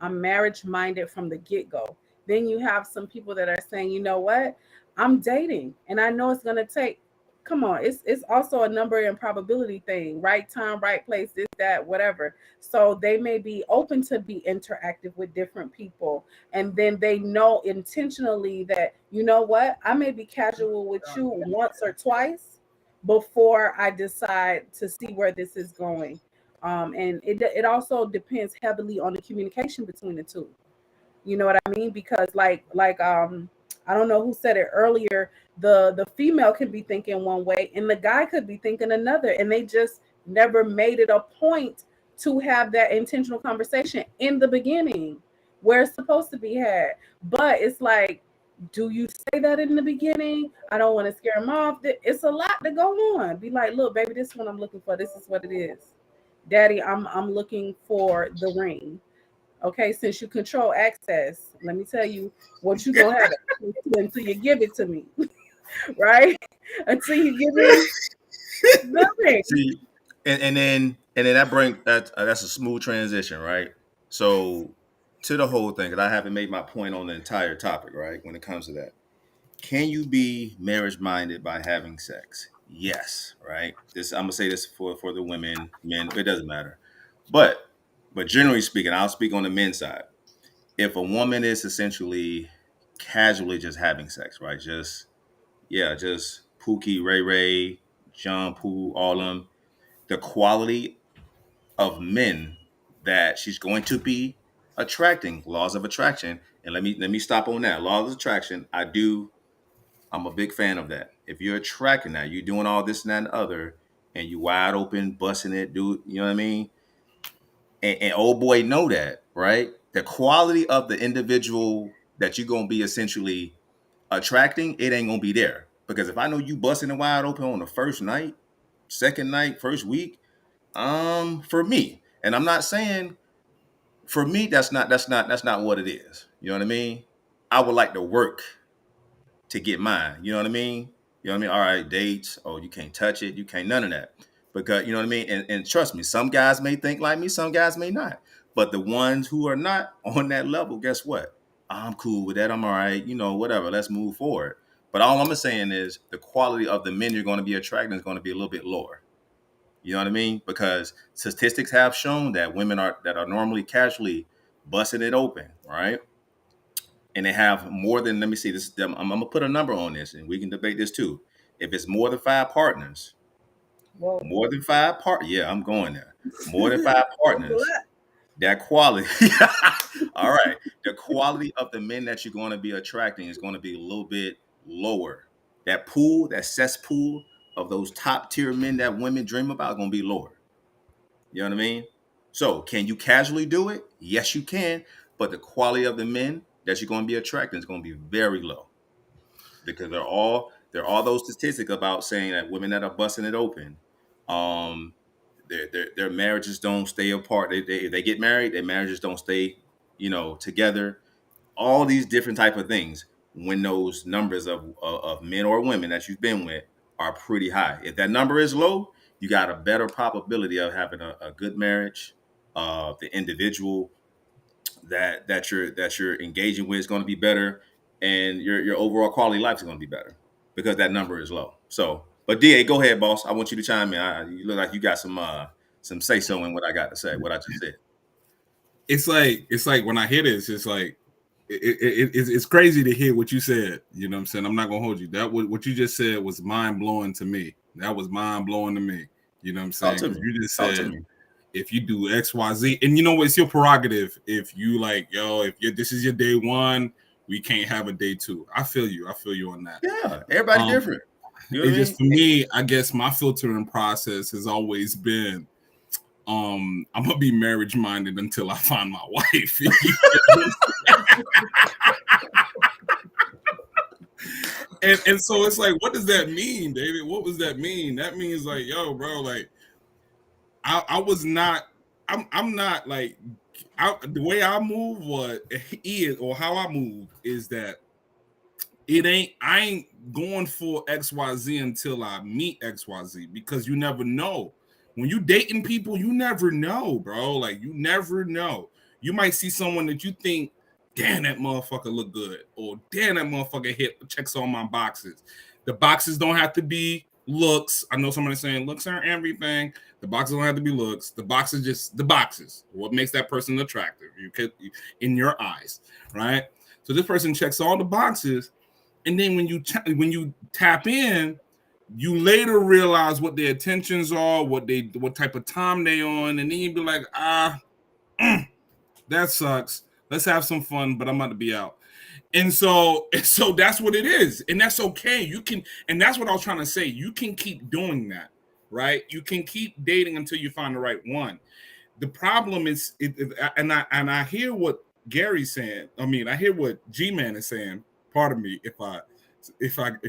marriage minded from the get-go. Then you have some people that are saying, you know what, I'm dating and I know it's gonna take, come on, it's also a number and probability thing, right time, right place, this, that, whatever. So they may be open to be interactive with different people, and then they know intentionally that, you know what, I may be casual with you once or twice before I decide to see where this is going. And it also depends heavily on the communication between the two. You know what I mean? Because like I don't know who said it earlier, the female can be thinking one way and the guy could be thinking another, and they just never made it a point to have that intentional conversation in the beginning where it's supposed to be had. But it's like, do you say that in the beginning? I don't want to scare them off. It's a lot to go on. Be like, look, baby, this is what I'm looking for. This is what it is. Daddy, I'm looking for the ring. Okay, since you control access, let me tell you what you gonna have until you give it to me, right? Until you give me the ring. See, and then that brings that's a smooth transition, right? So to the whole thing, because I haven't made my point on the entire topic, right? When it comes to that, can you be marriage minded by having sex? Yes, right. This I'm gonna say this for the women, men. It doesn't matter, but generally speaking, I'll speak on the men's side. If a woman is essentially casually just having sex, right? Just Pookie, Ray Ray, John Poo, all them. The quality of men that she's going to be attracting, laws of attraction. And let me stop on that. Laws of attraction, I'm a big fan of that. If you're attracting that, you're doing all this and that and other, and you wide open, busting it, dude, you know what I mean? And old boy know that, right? The quality of the individual that you're gonna be essentially attracting, it ain't gonna be there. Because if I know you busting it wide open on the first night, second night, first week, for me, and I'm not saying for me, that's not what it is. You know what I mean? I would like to work to get mine. You know what I mean? You know what I mean? All right, dates. Oh, you can't touch it. You can't none of that. Because you know what I mean? And trust me, some guys may think like me, some guys may not. But the ones who are not on that level, guess what? I'm cool with that. I'm all right. You know, whatever. Let's move forward. But all I'm saying is the quality of the men you're going to be attracting is going to be a little bit lower. You know what I mean? Because statistics have shown that women that are normally casually busting it open, right? And they have more than, let me see this. I'm gonna put a number on this, and we can debate this too. If it's more than five partners, Whoa. yeah, I'm going there. More than five partners, What? that quality. All right, the quality of the men that you're going to be attracting is going to be a little bit lower. That pool, that cesspool of those top tier men that women dream about, going to be lower. You know what I mean? So, can you casually do it? Yes, you can. But the quality of the men that you're going to be attracting is going to be very low because they're all those statistics about saying that women that are busting it open, um, their marriages don't stay apart. If they get married, their marriages don't stay, together. All these different type of things when those numbers of men or women that you've been with are pretty high. If that number is low, you got a better probability of having a good marriage. The individual that you're engaging with is going to be better, and your overall quality of life is going to be better because that number is low. So, but Da, go ahead, boss. I want you to chime in. You look like you got some say so in what I got to say. What I just said. It's like when I hear this, it's like it's crazy to hear what you said. You know what I'm saying? I'm not gonna hold you. That what you just said was mind blowing to me. That was mind blowing to me. You know what I'm saying? Talk to me. You just Talk to said me. if you do X, Y, Z, and you know what, it's your prerogative. If you like, this is your day one, we can't have a day two. I feel you on that. Yeah, everybody different. You know what I mean? Just for me, I guess my filtering process has always been, I'm gonna be marriage minded until I find my wife. and so it's like, what does that mean, David? What does that mean? That means like, yo, bro, like I was not. I'm not like the way I move. Or how I move is that I ain't going for XYZ until I meet XYZ, because you never know. When you dating people, you never know, bro. Like, you never know. You might see someone that you think, damn, that motherfucker look good, or damn, that motherfucker checks all my boxes. The boxes don't have to be looks. I know somebody saying looks aren't everything. The boxes don't have to be looks. The boxes just the boxes. What makes that person attractive? You could, in your eyes, right? So this person checks all the boxes, and then when you tap in, you later realize what their intentions are, what type of time they on, and then you be like, that sucks. Let's have some fun, but I'm about to be out. And so that's what it is, and that's okay. You can, and that's what I was trying to say. You can keep doing that, right? You can keep dating until you find the right one. The problem is, and I hear what Gary's saying. I mean, I hear what G-Man is saying. Pardon me if I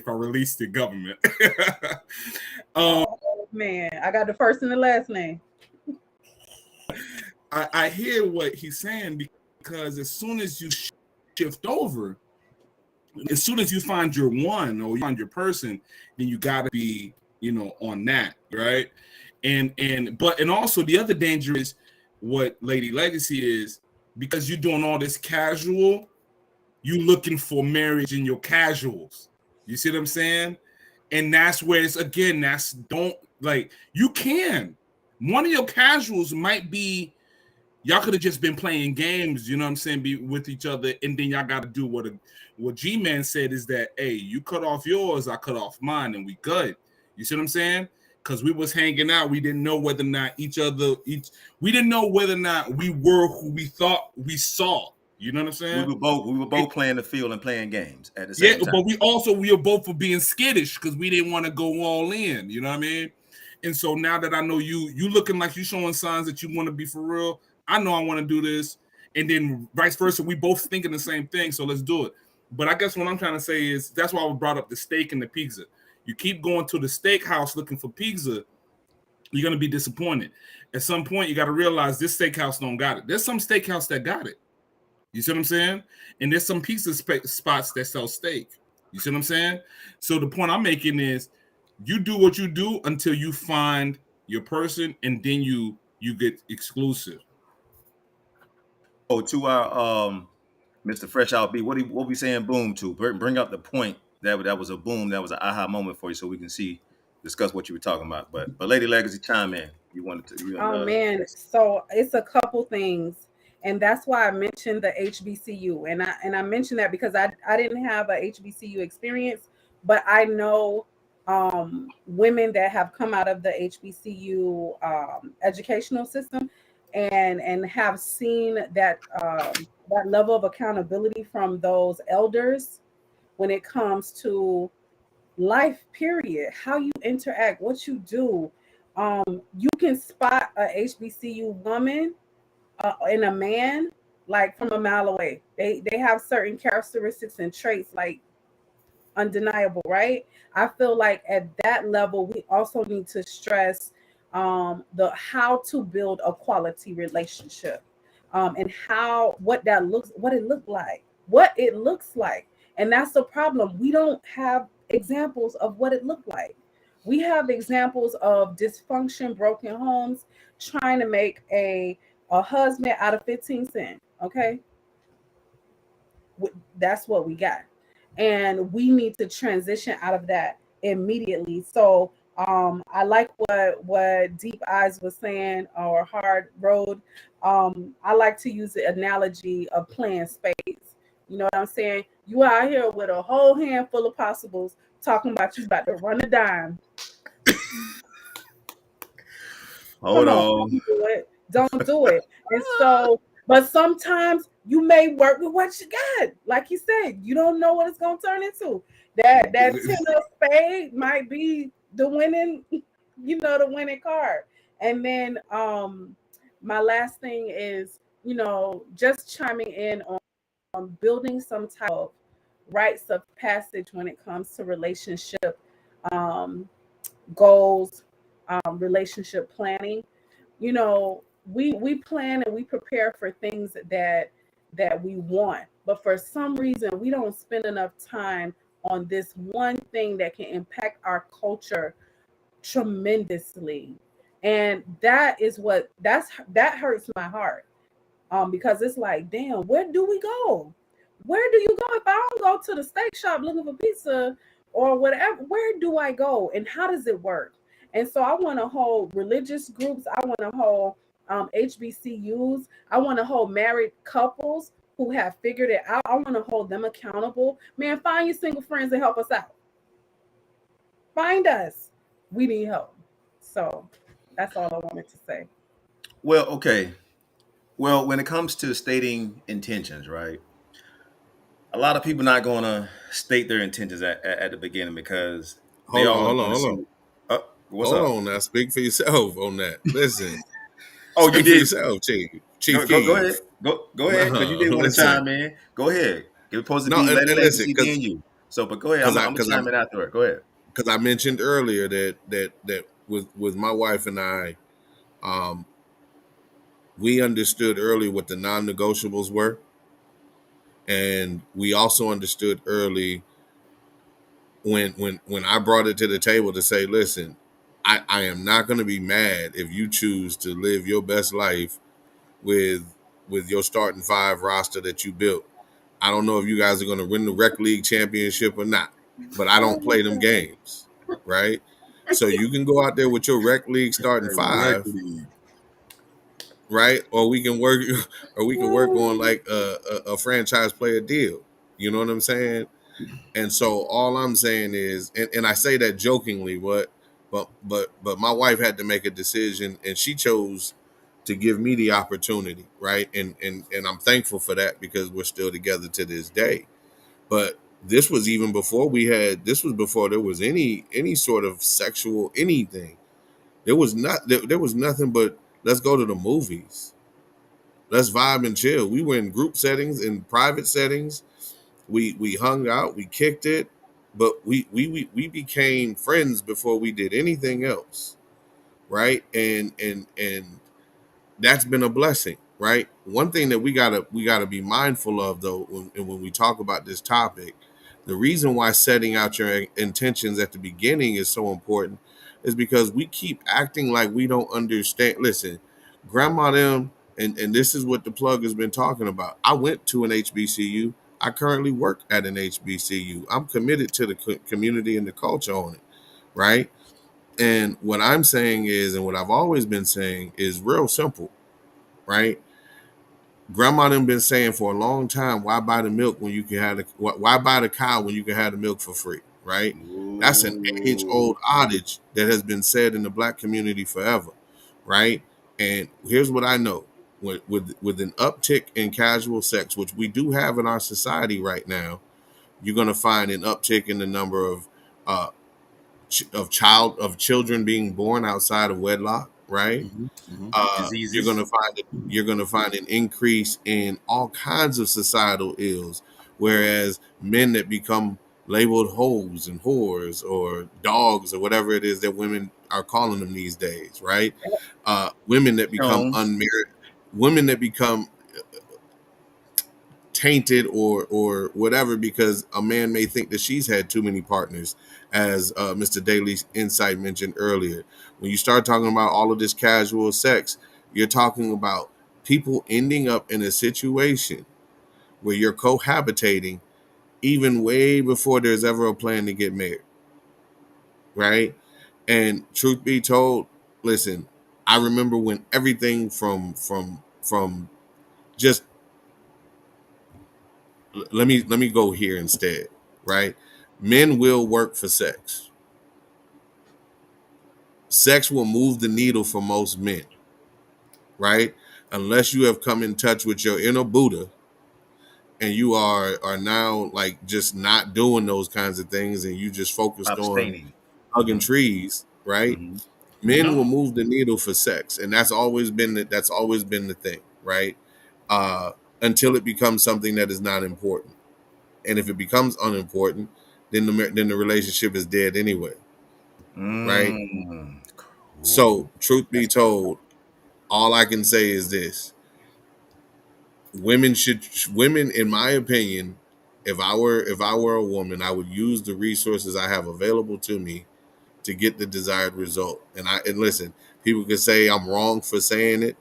release the government. Oh man, I got the first and the last name. I hear what he's saying, because as soon as you shift over, as soon as you find your one or you find your person, then you got to be on that, right? And also the other danger is what Lady Legacy is, because you're doing all this casual, you looking for marriage in your casuals. You see what I'm saying? And that's where it's, again, that's, don't, like, you can. One of your casuals might be, y'all could have just been playing games, you know what I'm saying, be with each other, and then y'all got to do what G-Man said is that, hey, you cut off yours, I cut off mine, and we good. You see what I'm saying? Because we was hanging out, we didn't know whether or not we didn't know whether or not we were who we thought we saw. You know what I'm saying? We were both playing the field and playing games at the Yeah, same time. but we were both for being skittish because we didn't want to go all in. You know what I mean? And so now that I know you looking like you showing signs that you want to be for real, I know I want to do this. And then vice versa, we both thinking the same thing, so let's do it. But I guess what I'm trying to say is that's why I brought up the steak and the pizza. You keep going to the steakhouse looking for pizza, you're gonna be disappointed. At some point, you got to realize this steakhouse don't got it. There's some steakhouse that got it. You see what I'm saying? And there's some pizza spots that sell steak. You see what I'm saying? So the point I'm making is, you do what you do until you find your person, and then you get exclusive. Oh, to our Mr. Fresh Out B, what we saying boom to? Bring up the point that was a boom, that was an aha moment for you, so we can discuss what you were talking about. But Lady Legacy, chime in. You wanted to? Oh man, so it's a couple things, and that's why I mentioned the HBCU, and I mentioned that because I didn't have a HBCU experience, but I know women that have come out of the HBCU educational system, and have seen that that level of accountability from those elders when it comes to life, period, how you interact, what you do. You can spot a HBCU woman in a man like from a mile away. They have certain characteristics and traits like undeniable, right? I feel like at that level we also need to stress the how to build a quality relationship, and what it looks like. And that's the problem. We don't have examples of what it looked like. We have examples of dysfunction, broken homes, trying to make a husband out of 15 cents. Okay, that's what we got, and we need to transition out of that immediately. So I like what Deep Eyes was saying, or Hard Road. I like to use the analogy of playing spades. You know what I'm saying? You out here with a whole handful of possibles, talking about you about to run a dime. Hold Come on, on. don't do it. Don't do it. And so, but sometimes you may work with what you got. Like you said, you don't know what it's gonna turn into. That 10 of spade might be the winning, the winning card. And then my last thing is, just chiming in on building some type of rites of passage when it comes to relationship um, goals, relationship planning. We plan and we prepare for things that we want, but for some reason we don't spend enough time on this one thing that can impact our culture tremendously. And that hurts my heart, because it's like, damn, where do we go? Where do you go? If I don't go to the steak shop looking for pizza or whatever, where do I go, and how does it work? And so I want to hold religious groups. I want to hold HBCUs. I want to hold married couples who have figured it out. I want to hold them accountable. Man, find your single friends and help us out. Find us. We need help. So that's all I wanted to say. Well, okay. Well, when it comes to stating intentions, right? A lot of people not going to state their intentions at the beginning, because they always want to Hold see. on. What's Hold up? on now. Speak for yourself on that. Listen. Oh, you Speak for did. yourself, Chief Go ahead. Keef. Go ahead, because you No, did want to listen. chime in. Go ahead. It was supposed to No, be and Lady listen, Legacy, then you. So, but go ahead. I'm gonna chime in after it. Go ahead. because I mentioned earlier that with my wife and I, um, we understood early what the non-negotiables were, and we also understood early when I brought it to the table to say, listen, I am not going to be mad if you choose to live your best life with your starting five roster that you built. I don't know if you guys are going to win the rec league championship or not, but I don't play them games, right? So you can go out there with your rec league starting five, Directly. right? Or we can work, or we can work on like a franchise player deal. You know what I'm saying? And so all I'm saying is, and I say that jokingly, but my wife had to make a decision, and she chose to give me the opportunity, right? And I'm thankful for that because we're still together to this day. But this was even before we had. This was before there was any sort of sexual anything. There was not. There was nothing but let's go to the movies. Let's vibe and chill. We were in group settings, in private settings. We hung out, we kicked it, but we became friends before we did anything else, right? And that's been a blessing, right? One thing that we gotta be mindful of though, when we talk about this topic, the reason why setting out your intentions at the beginning is so important is because we keep acting like we don't understand. Listen, grandma them, and this is what the plug has been talking about. I went to an HBCU. I currently work at an HBCU. I'm committed to the community and the culture on it, right? And what I'm saying is, and what I've always been saying is real simple, right? Grandma done been saying for a long time, why buy the milk when you can have the why buy the cow when you can have the milk for free, right? That's an age Ooh. old adage that has been said in the black community forever, right? And here's what I know: with an uptick in casual sex, which we do have in our society right now, you're going to find an uptick in the number of uh, of children being born outside of wedlock, right? You're Diseases. gonna find it. You're gonna find an increase in all kinds of societal ills, whereas men that become labeled hoes and whores or dogs or whatever it is that women are calling them these days, right? Women that become Jones. unmarried, women that become tainted or whatever because a man may think that she's had too many partners, as Mr. Daly's insight mentioned earlier. When you start talking about all of this casual sex, you're talking about people ending up in a situation where you're cohabitating even way before there's ever a plan to get married, right? And truth be told, listen, I remember when everything from just let me go here instead, right? Men will work for sex. Sex will move the needle for most men, right? Unless you have come in touch with your inner Buddha and you are now like just not doing those kinds of things and you just focused on Abstaining. hugging trees, right? Mm-hmm. Men will No. move the needle for sex, and that's always been the thing, right? Uh, until it becomes something that is not important, and if it becomes unimportant, then the relationship is dead anyway, right? Mm. So, Ooh. truth be That's tough. told, all I can say is this: women, in my opinion, if I were a woman, I would use the resources I have available to me to get the desired result. And listen, people can say I'm wrong for saying it,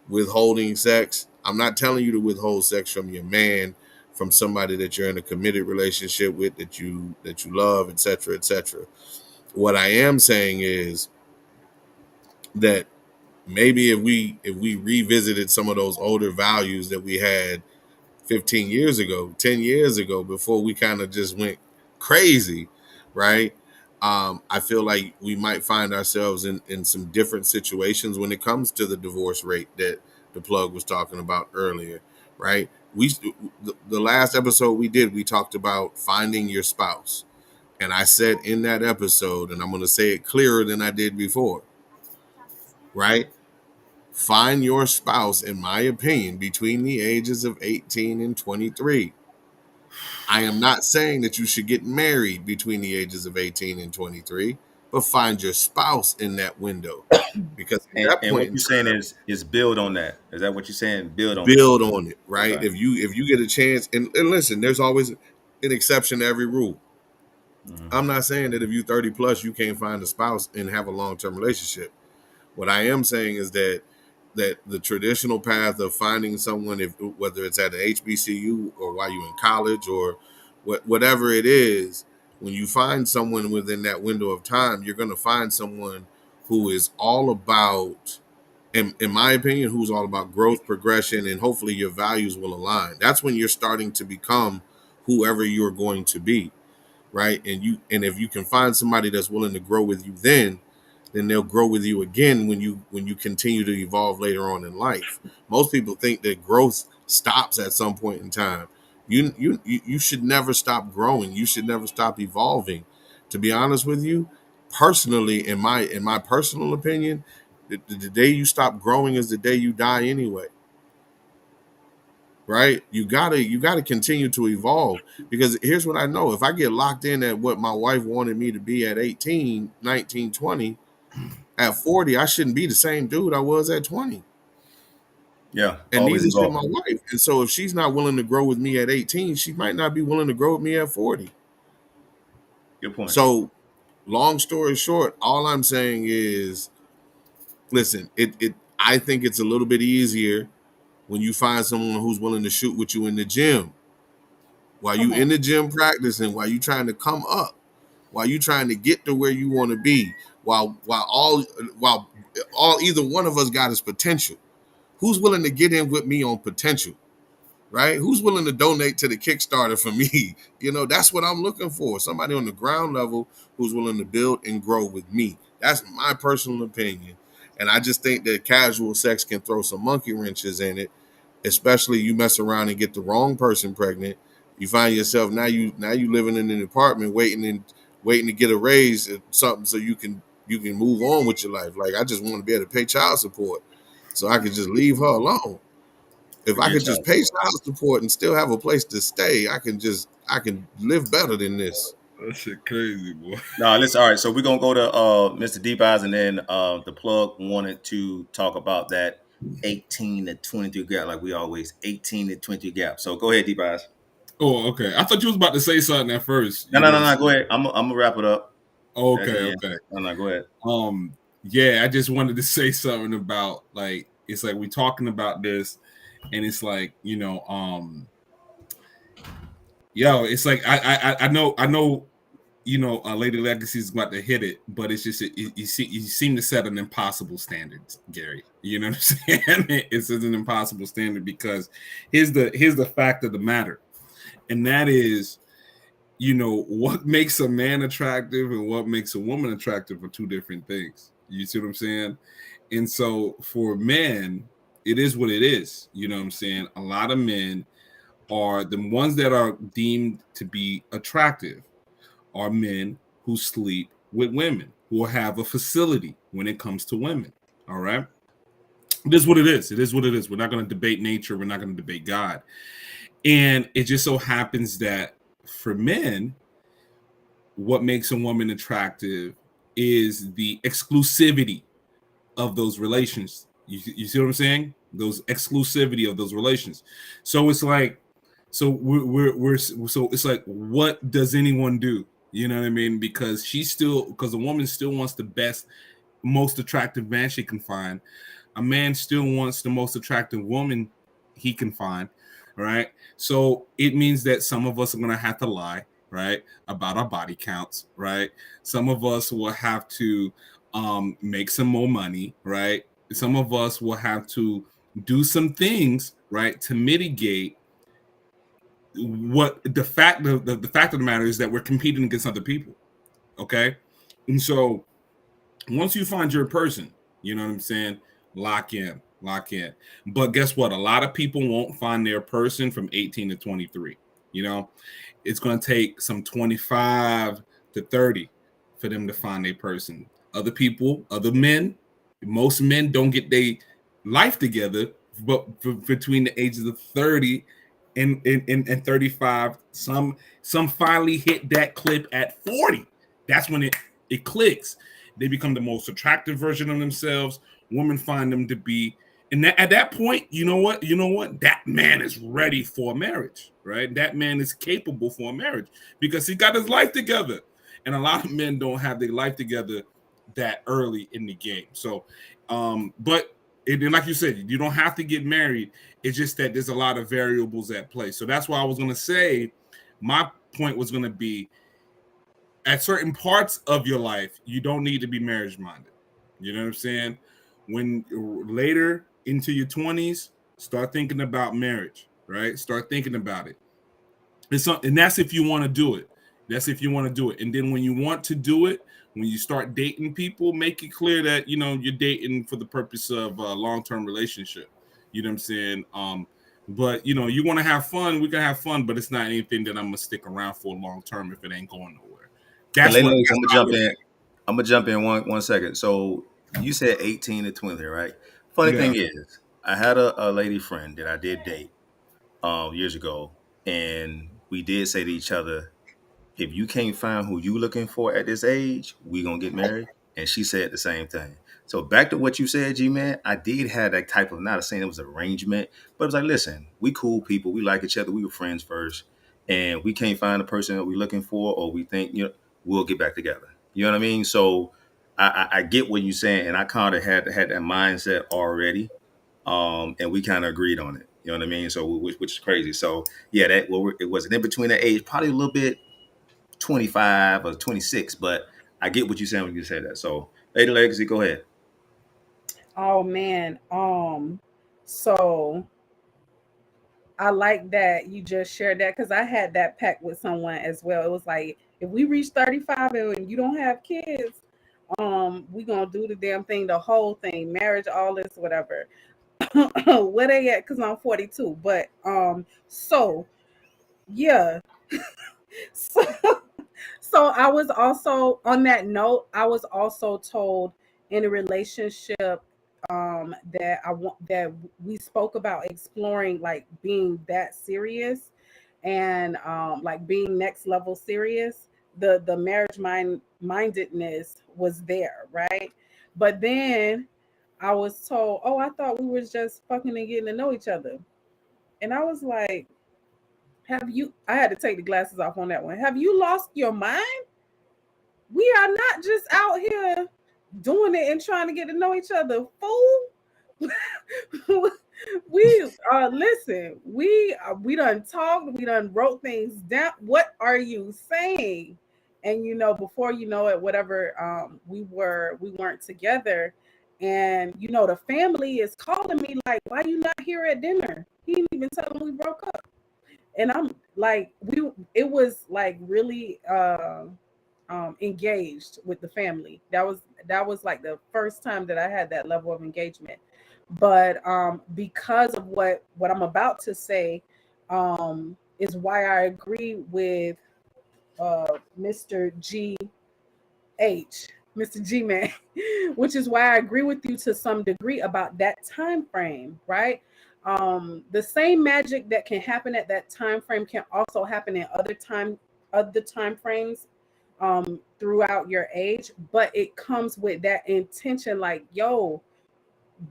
withholding sex. I'm not telling you to withhold sex from your man, from somebody that you're in a committed relationship with, that you love, etc., etc. What I am saying is that maybe if we revisited some of those older values that we had 15 years ago, 10 years ago, before we kind of just went crazy, right? I feel like we might find ourselves in some different situations when it comes to the divorce rate that the plug was talking about earlier, right? The last episode we did, we talked about finding your spouse. And I said in that episode, and I'm going to say it clearer than I did before, right? Find your spouse, in my opinion, between the ages of 18 and 23. I am not saying that you should get married between the ages of 18 and 23, but find your spouse in that window. Because at that And point what in you're saying time, is build on that. Is that what you're saying? Build on that. build on it, right? Okay. If you get a chance, and listen, there's always an exception to every rule. I'm not saying that if you're 30 plus, you can't find a spouse and have a long-term relationship. What I am saying is that the traditional path of finding someone, if whether it's at an HBCU or while you're in college or whatever it is, when you find someone within that window of time, you're going to find someone who is all about, in my opinion, who's all about growth, progression, and hopefully your values will align. That's when you're starting to become whoever you're going to be, right? And if you can find somebody that's willing to grow with you, then they'll grow with you again when you continue to evolve later on in life. Most people think that growth stops at some point in time. You should never stop growing. You should never stop evolving. To be honest with you, personally, in my personal opinion, the day you stop growing is the day you die anyway. Right? You gotta continue to evolve, because here's what I know. If I get locked in at what my wife wanted me to be at 18, 19, 20, at 40, I shouldn't be the same dude I was at 20. Yeah, And always neither should evolving. my wife. And so if she's not willing to grow with me at 18, she might not be willing to grow with me at 40. Good point. So long story short, all I'm saying is, listen, it I think it's a little bit easier when you find someone who's willing to shoot with you in the gym. While you in the gym practicing, while you trying to come up, while you trying to get to where you want to be, while either one of us got his potential. Who's willing to get in with me on potential, right? Who's willing to donate to the Kickstarter for me? That's what I'm looking for. Somebody on the ground level who's willing to build and grow with me. That's my personal opinion. And I just think that casual sex can throw some monkey wrenches in it, especially you mess around and get the wrong person pregnant. You find yourself now you living in an apartment waiting to get a raise or something so you can move on with your life. Like, I just want to be able to pay child support so I could just leave her alone. If I Forget could just child pay support. child support and still have a place to stay, I can live better than this. That shit crazy, boy. No, listen. All right, so we're gonna go to Mr. Deep Eyes, and then the plug wanted to talk about that 18 to 22 gap, like we always 18 to 22 gap. So go ahead, Deep Eyes. Oh, okay. I thought you was about to say something at first. No, You no, know no, what I'm no. Go saying? ahead. I'm gonna wrap it up at Okay, the end. okay. No, no, go ahead. Yeah, I just wanted to say something about, like, it's like we talking about this, and it's like, it's like I know, Lady Legacy's about to hit it, but it's just you seem to set an impossible standard, Gary. You know what I'm saying? It's an impossible standard, because here's the fact of the matter, and that is, what makes a man attractive and what makes a woman attractive are two different things. You see what I'm saying? And so for men, it is what it is. You know what I'm saying? A lot of men are the ones that are deemed to be attractive are men who sleep with women, who have a facility when it comes to women. All right. It is what it is. It is what it is. We're not going to debate nature. We're not going to debate God. And it just so happens that for men, what makes a woman attractive is the exclusivity of those relations. You see what I'm saying? Those exclusivity of those relations. So it's like, so so it's like, what does anyone do? You know what I mean? Because the woman still wants the best, most attractive man she can find. A man still wants the most attractive woman he can find. Right. So it means that some of us are going to have to lie, right, about our body counts. Right. Some of us will have to make some more money. Right. Some of us will have to do some things, right, to mitigate what the fact of the matter is, that we're competing against other people. Okay. And so once you find your person, you know what I'm saying, lock in. But guess what? A lot of people won't find their person from 18 to 23. It's going to take some 25 to 30 for them to find their person. Other men, most men don't get their life together, but between the ages of 30 and 35, some finally hit that clip at 40. That's when it clicks. They become the most attractive version of themselves. Women find them to be, and at that point, you know what? That man is ready for a marriage, right? That man is capable for a marriage because he got his life together. and a lot of men don't have their life together that early in the game. So, but and like you said, you don't have to get married. It's just that there's a lot of variables at play. So that's why I was going to say, my point was going to be, at certain parts of your life, you don't need to be marriage minded. You know what I'm saying? When later into your 20s, start thinking about marriage, right? Start thinking about it. And that's if you want to do it. That's if you want to do it. And then when you want to do it, when you start dating people, make it clear that, you know, you're dating for the purpose of a long-term relationship. You know what I'm saying? But, you know, you want to have fun, we can have fun, but it's not anything that I'm going to stick around for long-term if it ain't going nowhere. And That's what ladies, I'm gonna jump in. I'm gonna jump in one second. So you said 18 to 20, right? Funny Yeah. thing is, I had a lady friend that I did date years ago, and we did say to each other, if you can't find who you looking for at this age, we gonna get married. And she said the same thing. So back to what you said, G man, I did have that type of, not saying it was arrangement, but it was like, listen, we cool people, we like each other, we were friends first, and we can't find the person that we're looking for, or we think, you know, we'll get back together. You know what I mean? So I get what you're saying, and I kind of had that mindset already, and we kind of agreed on it. You know what I mean? So which is crazy. So yeah, that it was in between that age, probably a little bit 25 or 26, but I get what you're saying when you say that. So, Lady Legacy, go ahead. Oh man. So I like that you just shared that, because I had that pact with someone as well. It was like, if we reach 35 and you don't have kids, we gonna do the damn thing, the whole thing, marriage, all this, whatever. Where they at? Because I'm 42. But so yeah. So, so I was also, on that note, I was also told in a relationship that I want, that we spoke about exploring, like being that serious, and like being next level serious. The marriage mindedness was there, right? But then I was told, oh, I thought we was just fucking and getting to know each other. And I was like, have you, I had to take the glasses off on that one. Have you lost your mind? We are not just out here doing it and trying to get to know each other, fool. We listen, we done talked, we done wrote things down. What are you saying? And you know, before you know it, whatever, we weren't together. And you know, the family is calling me like, why you not here at dinner? He didn't even tell them we broke up. And I'm like, it was like really engaged with the family. That was like the first time that I had that level of engagement. But because of what I'm about to say, is why I agree with Mr. H, Mr. G Man, which is why I agree with you to some degree about that time frame, right? The same magic that can happen at that time frame can also happen in other time frames throughout your age, but it comes with that intention, like, yo,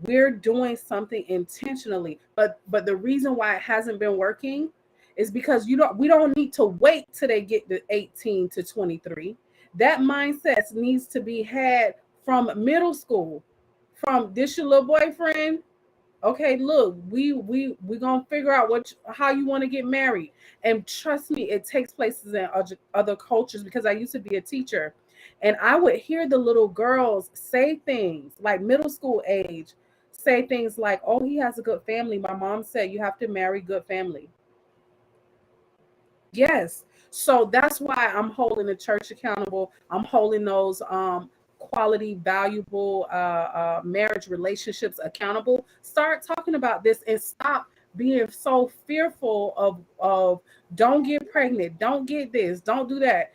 we're doing something intentionally. But the reason why it hasn't been working is because we don't need to wait till they get to 18 to 23. That mindset needs to be had from middle school. From, this your little boyfriend, okay, look, we gonna figure out how you want to get married. And trust me, it takes places in other cultures, because I used to be a teacher, and I would hear the little girls say things like middle school age, say things like, oh, he has a good family. My mom said you have to marry good family. Yes. So that's why I'm holding the church accountable. I'm holding those quality, valuable marriage relationships accountable. Start talking about this and stop being so fearful of don't get pregnant, don't get this, don't do that.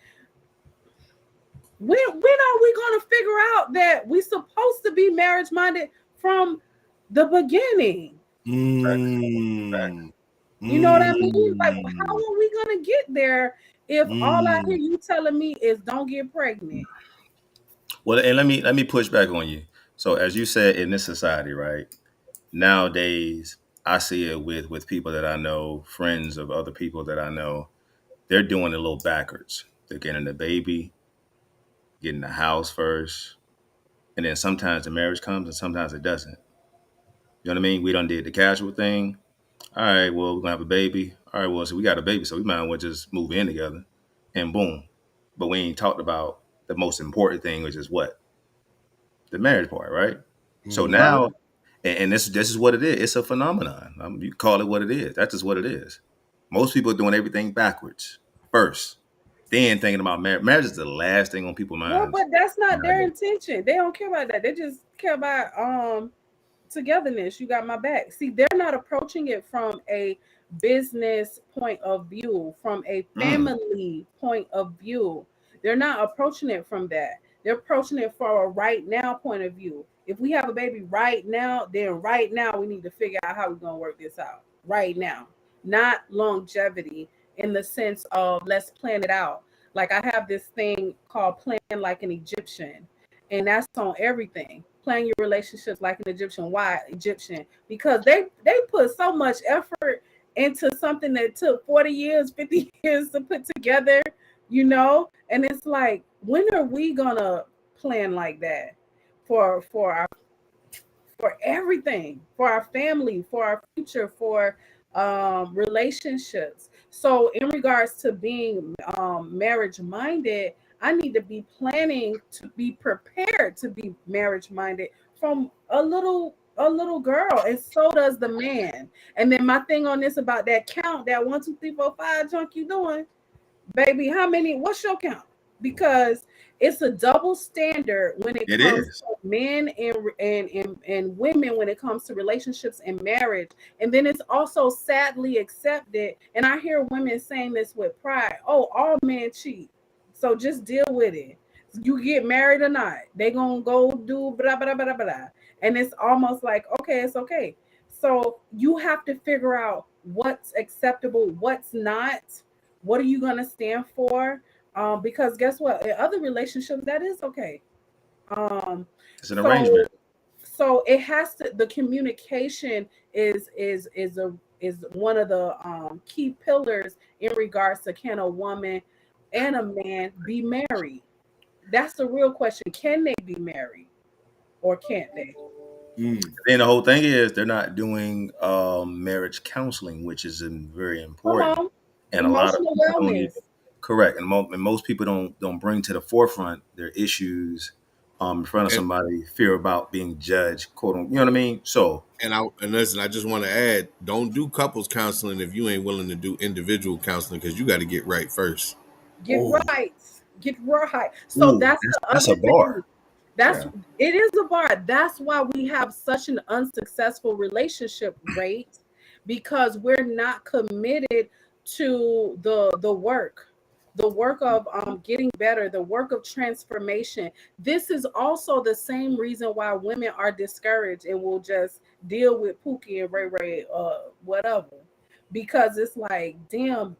When are we gonna figure out that we're supposed to be marriage minded from the beginning? Mm, You know what I mean? Like, how mm, are we gonna get there if all I hear mm. you telling me is don't get pregnant? Well, and let me push back on you. So, as you said, in this society, right nowadays, I see it with people that I know, friends of other people that I know. They're doing it a little backwards. They're getting a baby, getting the house first, and then sometimes the marriage comes and sometimes it doesn't. You know what I mean? We done did the casual thing. All right, well, we're gonna have a baby. All right, well, so we got a baby, so we might as well just move in together, and boom. But we ain't talked about the most important thing, which is what? The marriage part, right? So Mhm. Well, now, and this is what it is. It's a phenomenon. You call it what it is. That's just what it is. Most people are doing everything backwards first, then thinking about marriage. Marriage is the last thing on people's well, minds but that's not their nowadays. intention. They don't care about that. They just care about togetherness. You got my back. See, they're not approaching it from a business point of view, from a Mm. family point of view. They're not approaching it from that. They're approaching it from a right now point of view. If we have a baby right now, then right now we need to figure out how we're going to work this out right now, not longevity in the sense of let's plan it out. Like I have this thing called plan like an Egyptian, and that's on everything. Plan your relationships like an Egyptian. Why Egyptian? Because they put so much effort into something that took 40 years, 50 years to put together, and it's like, when are we gonna plan like that for everything, for our family, for our future, for relationships? So in regards to being marriage minded, I need to be planning to be prepared to be marriage minded from a little girl, and so does the man. And then my thing on this about that count, that 1, 2, 3, 4, 5 junk you doing, baby, what's your count? Because it's a double standard when it It comes is. to men and women, when it comes to relationships and marriage. And then it's also sadly accepted, and I hear women saying this with pride: oh, all men cheat, so just deal with it. You get married or not, they gonna go do blah blah blah blah blah. And it's almost like, okay, it's okay. So you have to figure out what's acceptable, what's not. What are you going to stand for? Because guess what? In other relationships, that is okay. Um, It's an so arrangement. so it has to. The communication is one of the key pillars in regards to, can a woman and a man be married? That's the real question. Can they be married or can't they? Mm. Then the whole thing is they're not doing marriage counseling, which is very Come important. on, And a lot of emotional people don't even wellness. correct, and most people don't bring to the forefront their issues in front of And somebody, fear about being judged, quote unquote. You know what I mean? So and listen, I just want to add, don't do couples counseling if you ain't willing to do individual counseling, because you got to get right first. Get oh, right. Get right. So ooh, that's the that's a other thing. bar. That's Yeah. it is a bar. That's why we have such an unsuccessful relationship rate, because we're not committed to the work of getting better, the work of transformation. This is also the same reason why women are discouraged and will just deal with Pookie and Ray Ray, whatever, because it's like, damn,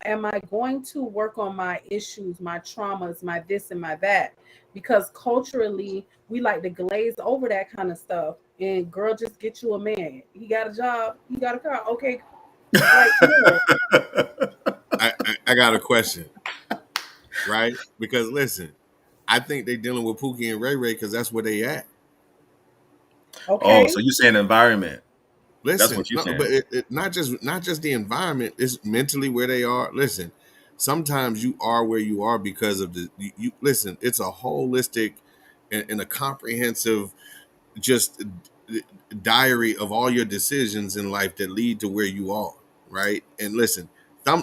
am I going to work on my issues, my traumas, my this and my that? Because culturally, we like to glaze over that kind of stuff. And girl, just get you a man. He got a job, he got a car. Okay, like, no. I got a question, right? Because listen, I think they dealing with Pookie and Ray Ray because that's where they at. Oh, Okay. so you saying environment? That's Listen, what you're no, but saying. not just the environment. It's mentally where they are. Listen, sometimes you are where you are because of you listen. It's a holistic and a comprehensive just diary of all your decisions in life that lead to where you are, right? And listen,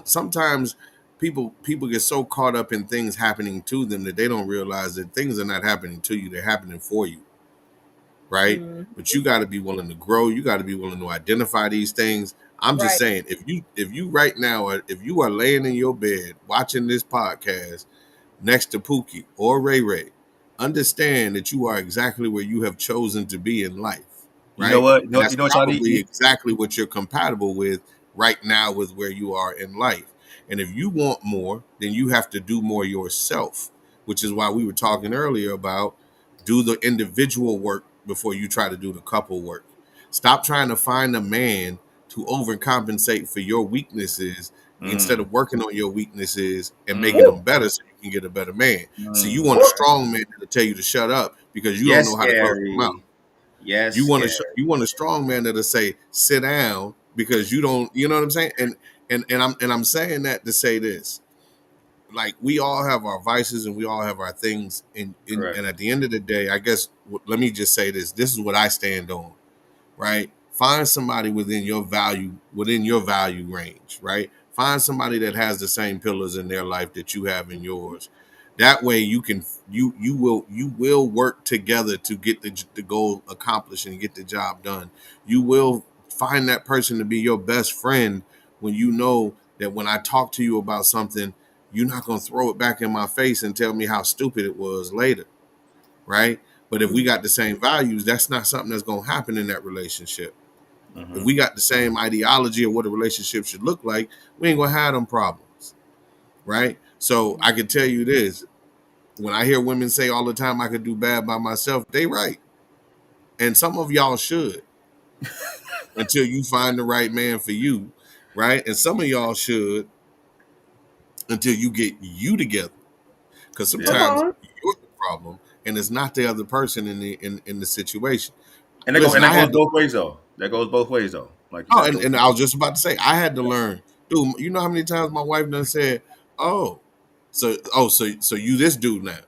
sometimes people get so caught up in things happening to them that they don't realize that things are not happening to you; they're happening for you, right? Mhm. But you got to be willing to grow. You got to be willing to identify these things. I'm just Right. saying, if you right now if you are laying in your bed watching this podcast next to Pookie or Ray Ray, understand that you are exactly where you have chosen to be in life, You know right? what? And that's You know what y'all need? probably exactly what you're compatible with right now with where you are in life. And if you want more, then you have to do more yourself, which is why we were talking earlier about do the individual work before you try to do the couple work. Stop trying to find a man to overcompensate for your weaknesses instead Mm, of working on your weaknesses and making them mm. better so you can get a better man. See, you want a Mm. strong man to tell you to shut up because you don't Yes, know how to close your mouth. Gary. Yes, Gary. You want a strong man that'll say sit down because you don't. You know what I'm saying? And I'm saying that to say this. Like we all have our vices and we all have our things. Correct. And at the end of the day, I guess let me just say this. This is what I stand on. Right? Find somebody within your value range, right? Find somebody that has the same pillars in their life that you have in yours. That way you will work together to get the goal accomplished and get the job done. You will find that person to be your best friend when you know that when I talk to you about something, you're not going to throw it back in my face and tell me how stupid it was later, right? But if we got the same values, that's not something that's going to happen in that relationship. If Mm-hmm. we got the same ideology of what a relationship should look like, we ain't going to have them problems, right? So I can tell you this. When I hear women say all the time, I could do bad by myself, they right. And some of y'all should until you find the right man for you, right? And some of y'all should until you get you together. Because Come Yeah. sometimes on. you're the problem and it's not the other person in the situation. And Listen, that I goes had to both ways though. That goes both ways though. Like you Oh, said, it goes and both I was ways. just about to say, I had to learn, dude. You know how many times my wife done said, "Oh, so you this dude now,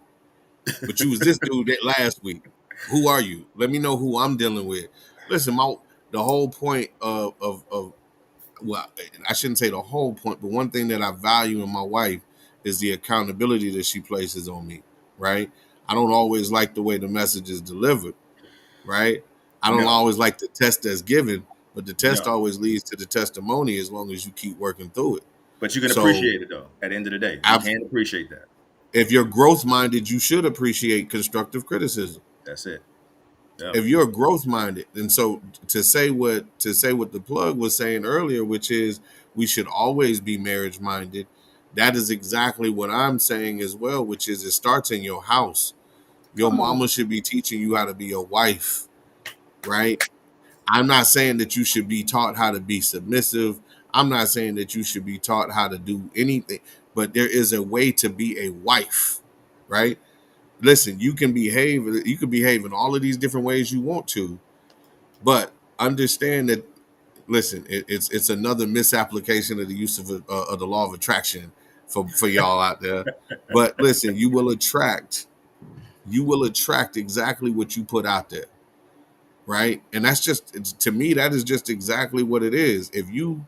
but you was this dude that last week. Who are you? Let me know who I'm dealing with." Listen, the whole point of well, I shouldn't say the whole point, but one thing that I value in my wife is the accountability that she places on me. Right? I don't always like the way the message is delivered, right? I don't No, always like the test that's given, but the test no. always leads to the testimony as long as you keep working through it. But you can So, appreciate it though. At the end of the day, you I've, can appreciate that. if you're growth minded, you should appreciate constructive criticism. That's it. Yeah. If you're growth minded, and so to say what the plug was saying earlier, which is we should always be marriage minded. That is exactly what I'm saying as well, which is it starts in your house. Your Come on. mama should be teaching you how to be a wife, right? I'm not saying that you should be taught how to be submissive. I'm not saying that you should be taught how to do anything, but there is a way to be a wife, right? Listen, you can behave in all of these different ways you want to, but understand that listen, it's another misapplication of the use of the law of attraction for y'all out there. But listen, you will attract exactly what you put out there, right? And that's to me that is just exactly what it is. If you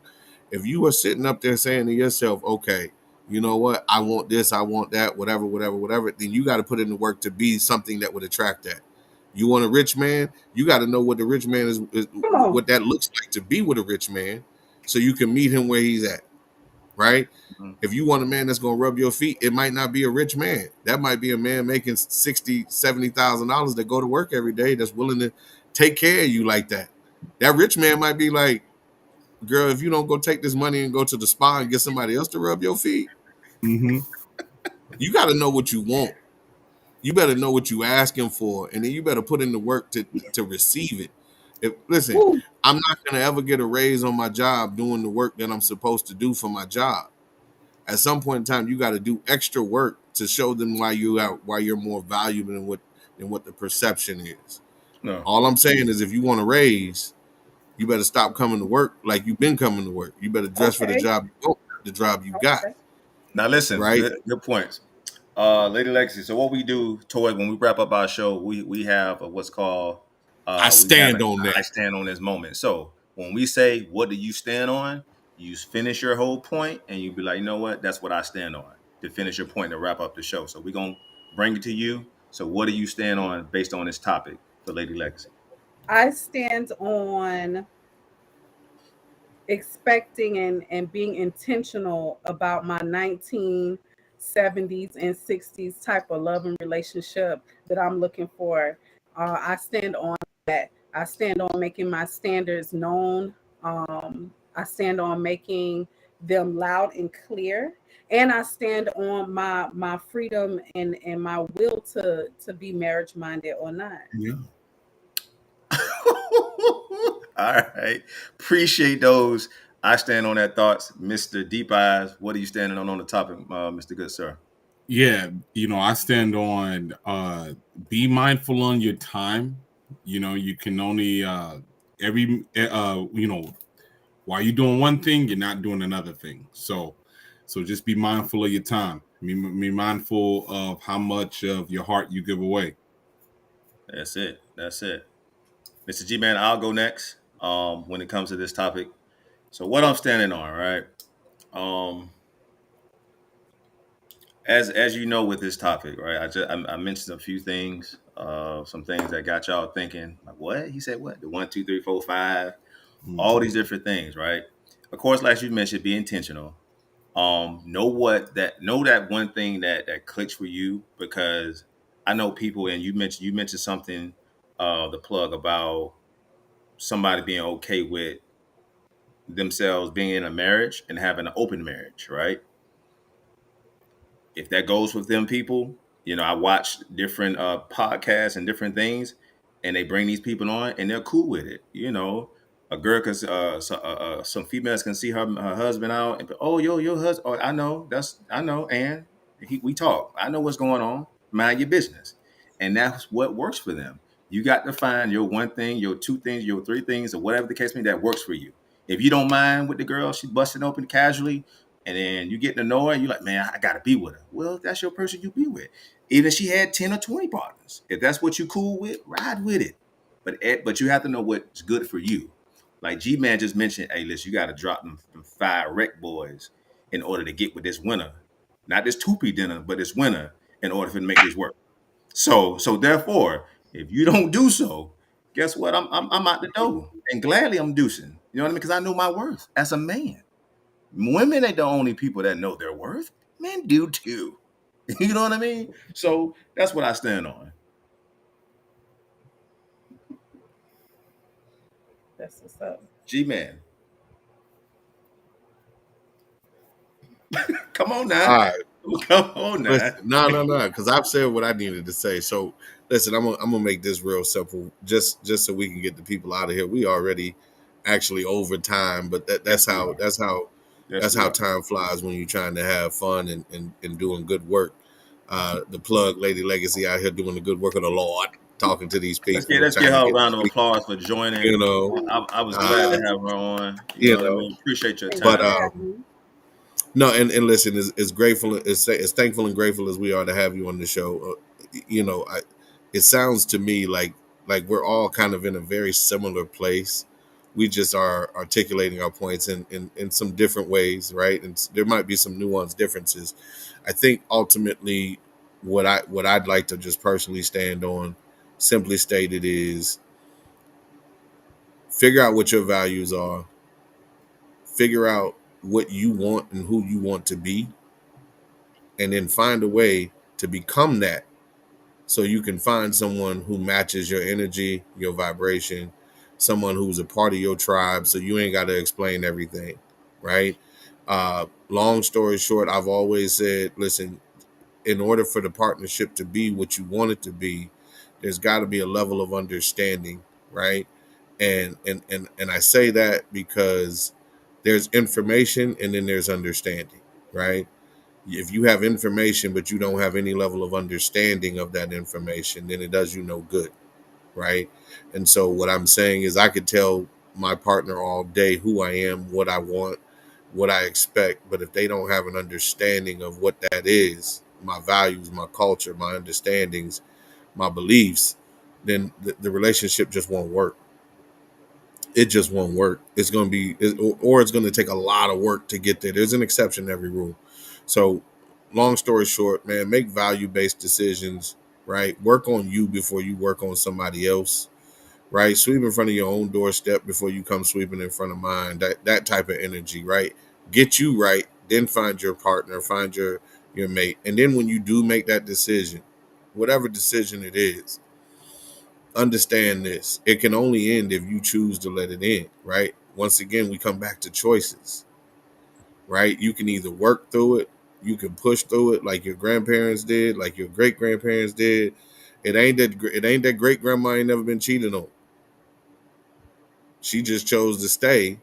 are sitting up there saying to yourself, okay, you know what, I want this, I want that, whatever, whatever, whatever, then you got to put in the work to be something that would attract that. You want a rich man, you got to know what the rich man is Come on. what that looks like to be with a rich man, so you can meet him where he's at, right? Mhm. If you want a man that's going to rub your feet, it might not be a rich man. That might be a man making 60, $70,000 that go to work every day that's willing to take care of you like that. That rich man might be like, girl, if you don't go take this money and go to the spa and get somebody else to rub your feet, Mm-hmm. you got to know what you want. You better know what you asking for, and then you better put in the work to receive it. Listen, Woo. I'm not gonna ever get a raise on my job doing the work that I'm supposed to do for my job. At some point in time, you got to do extra work to show them why you're more valuable than what the perception is. No. All I'm saying is, if you want to raise, you better stop coming to work like you've been coming to work. You better dress for the Okay. job you want, the job you got, Okay. Now listen, right? good points. Lady Legacy. So what we do toward when we wrap up our show, we have what's called I we have stand an on that. I stand on this moment. So when we say what do you stand on, you finish your whole point and you be like, you know what, that's what I stand on to finish your point to wrap up the show. So we're gonna bring it to you. So what do you stand on based on this topic for Lady Legacy? I stand on expecting and being intentional about my 1970s and 60s type of love and relationship that I'm looking for. I stand on that. I stand on making my standards known. I stand on making them loud and clear. And I stand on my freedom and my will to be marriage minded or not. Yeah. All right. Appreciate those. I stand on that thoughts. Mr. Deep Eyes, what are you standing on the topic, Mr. Good Sir? Yeah, I stand on be mindful on your time. You can only every while you're doing one thing, you're not doing another thing. So just be mindful of your time. Be mindful of how much of your heart you give away. That's it. That's it. Mr. G Man, I'll go next. When it comes to this topic. So what I'm standing on, right? Um, as you know, with this topic, right? I mentioned a few things, some things that got y'all thinking, like what he said, what the 1, 2, 3, 4, 5, all these different things, right? Of course, like you mentioned, be intentional. Know that one thing that clicks for you, because I know people, and you mentioned something, the plug about somebody being okay with themselves being in a marriage and having an open marriage, right? If that goes with them people, I watch different podcasts and different things, and they bring these people on, and they're cool with it. A girl can, some females can see her husband out, and oh, your husband. Oh, I know, and we talk. I know what's going on. Mind your business, and that's what works for them. You got to find your one thing, your two things, your three things, or whatever the case may be, that works for you. If you don't mind with the girl, she's busting open casually, and then you get to know her, you're like, man, I gotta be with her. Well, that's your person you be with. Even if she had 10 or 20 partners. If that's what you cool with, ride with it. But you have to know what's good for you. Like G Man just mentioned, hey, listen, you gotta drop them 5 rec boys in order to get with this winner. Not this 2P dinner, but this winner in order for to make this work. So therefore, if you don't do so, guess what? I'm out the door. And gladly I'm deucing. You know what I mean? Because I know my worth as a man. Women ain't the only people that know their worth. Men do too. You know what I mean? So that's what I stand on. That's what's up. G Man, come on now. All right. Come on now. Listen, no, because I've said what I needed to say. So listen, I'm gonna make this real simple, just so we can get the people out of here. We already actually over time, but Yes, we are. Yes, that's we how are. time flies when you're trying to have fun and doing good work. The plug, Lady Legacy, out here doing the good work of the Lord, talking to these Let's people get and let's give trying to her a get round these of people, applause for joining. you know, I was glad to uh, have her on. You know you what I know. mean? Appreciate your Thank you But for time. having me. no, and listen, as grateful as thankful and grateful as we are to have you on the show. It sounds to me like we're all kind of in a very similar place. We just are articulating our points in some different ways, right? And there might be some nuanced differences. I think ultimately, what I'd like to just personally stand on, simply stated, is figure out what your values are, figure out what you want and who you want to be, and then find a way to become that, so you can find someone who matches your energy, your vibration, someone who's a part of your tribe, so you ain't got to explain everything, right? Long story short, I've always said, listen, in order for the partnership to be what you want it to be, there's got to be a level of understanding, right? And I say that because there's information and then there's understanding, right? If you have information but you don't have any level of understanding of that information, then it does you no good, right? And so what I'm saying is I could tell my partner all day who I am, what I want, what I expect, but if they don't have an understanding of what that is, my values, my culture, my understandings, my beliefs, then the relationship just won't work. It just won't work. It's going to be, or it's going to take a lot of work to get there. There's an exception to every rule. So, long story short, man, make value based decisions, right? Work on you before you work on somebody else, right? Sweep in front of your own doorstep before you come sweeping in front of mine. That type of energy, right? Get you right, then find your partner, find your mate, and then when you do make that decision, whatever decision it is, understand this: it can only end if you choose to let it end, right? Once again, we come back to choices, right? You can either work through it, you can push through it like your grandparents did, like your great grandparents did. It ain't that great grandma ain't never been cheated on. She just chose to stay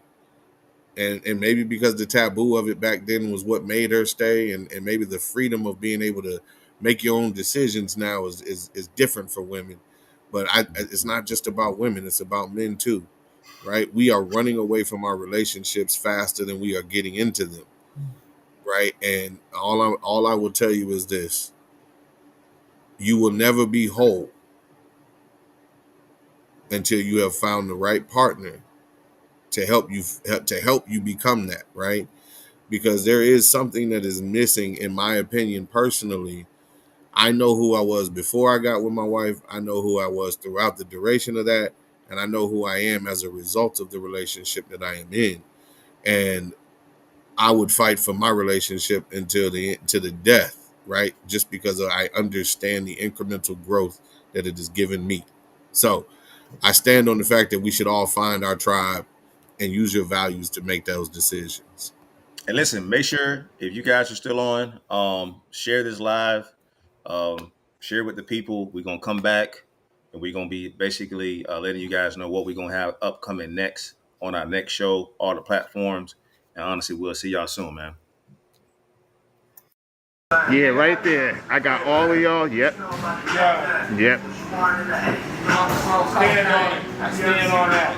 And maybe because the taboo of it back then was what made her stay, and maybe the freedom of being able to make your own decisions now is different for women. But it's not just about women, it's about men too, right? We are running away from our relationships faster than we are getting into them, right? And all I will tell you is this: you will never be whole until you have found the right partner to help you become that, right? Because there is something that is missing, in my opinion, personally. I know who I was before I got with my wife. I know who I was throughout the duration of that. And I know who I am as a result of the relationship that I am in. And I would fight for my relationship to the death, right? Just because I understand the incremental growth that it has given me. So I stand on the fact that we should all find our tribe and use your values to make those decisions. And listen, make sure if you guys are still on, share this live, share with the people. We're gonna come back and we're gonna be basically letting you guys know what we're gonna have upcoming next on our next show, all the platforms. And honestly, we'll see y'all soon, man. Yeah, right there. I got all of y'all. Yep. Yep. Stand on it. I stand on that.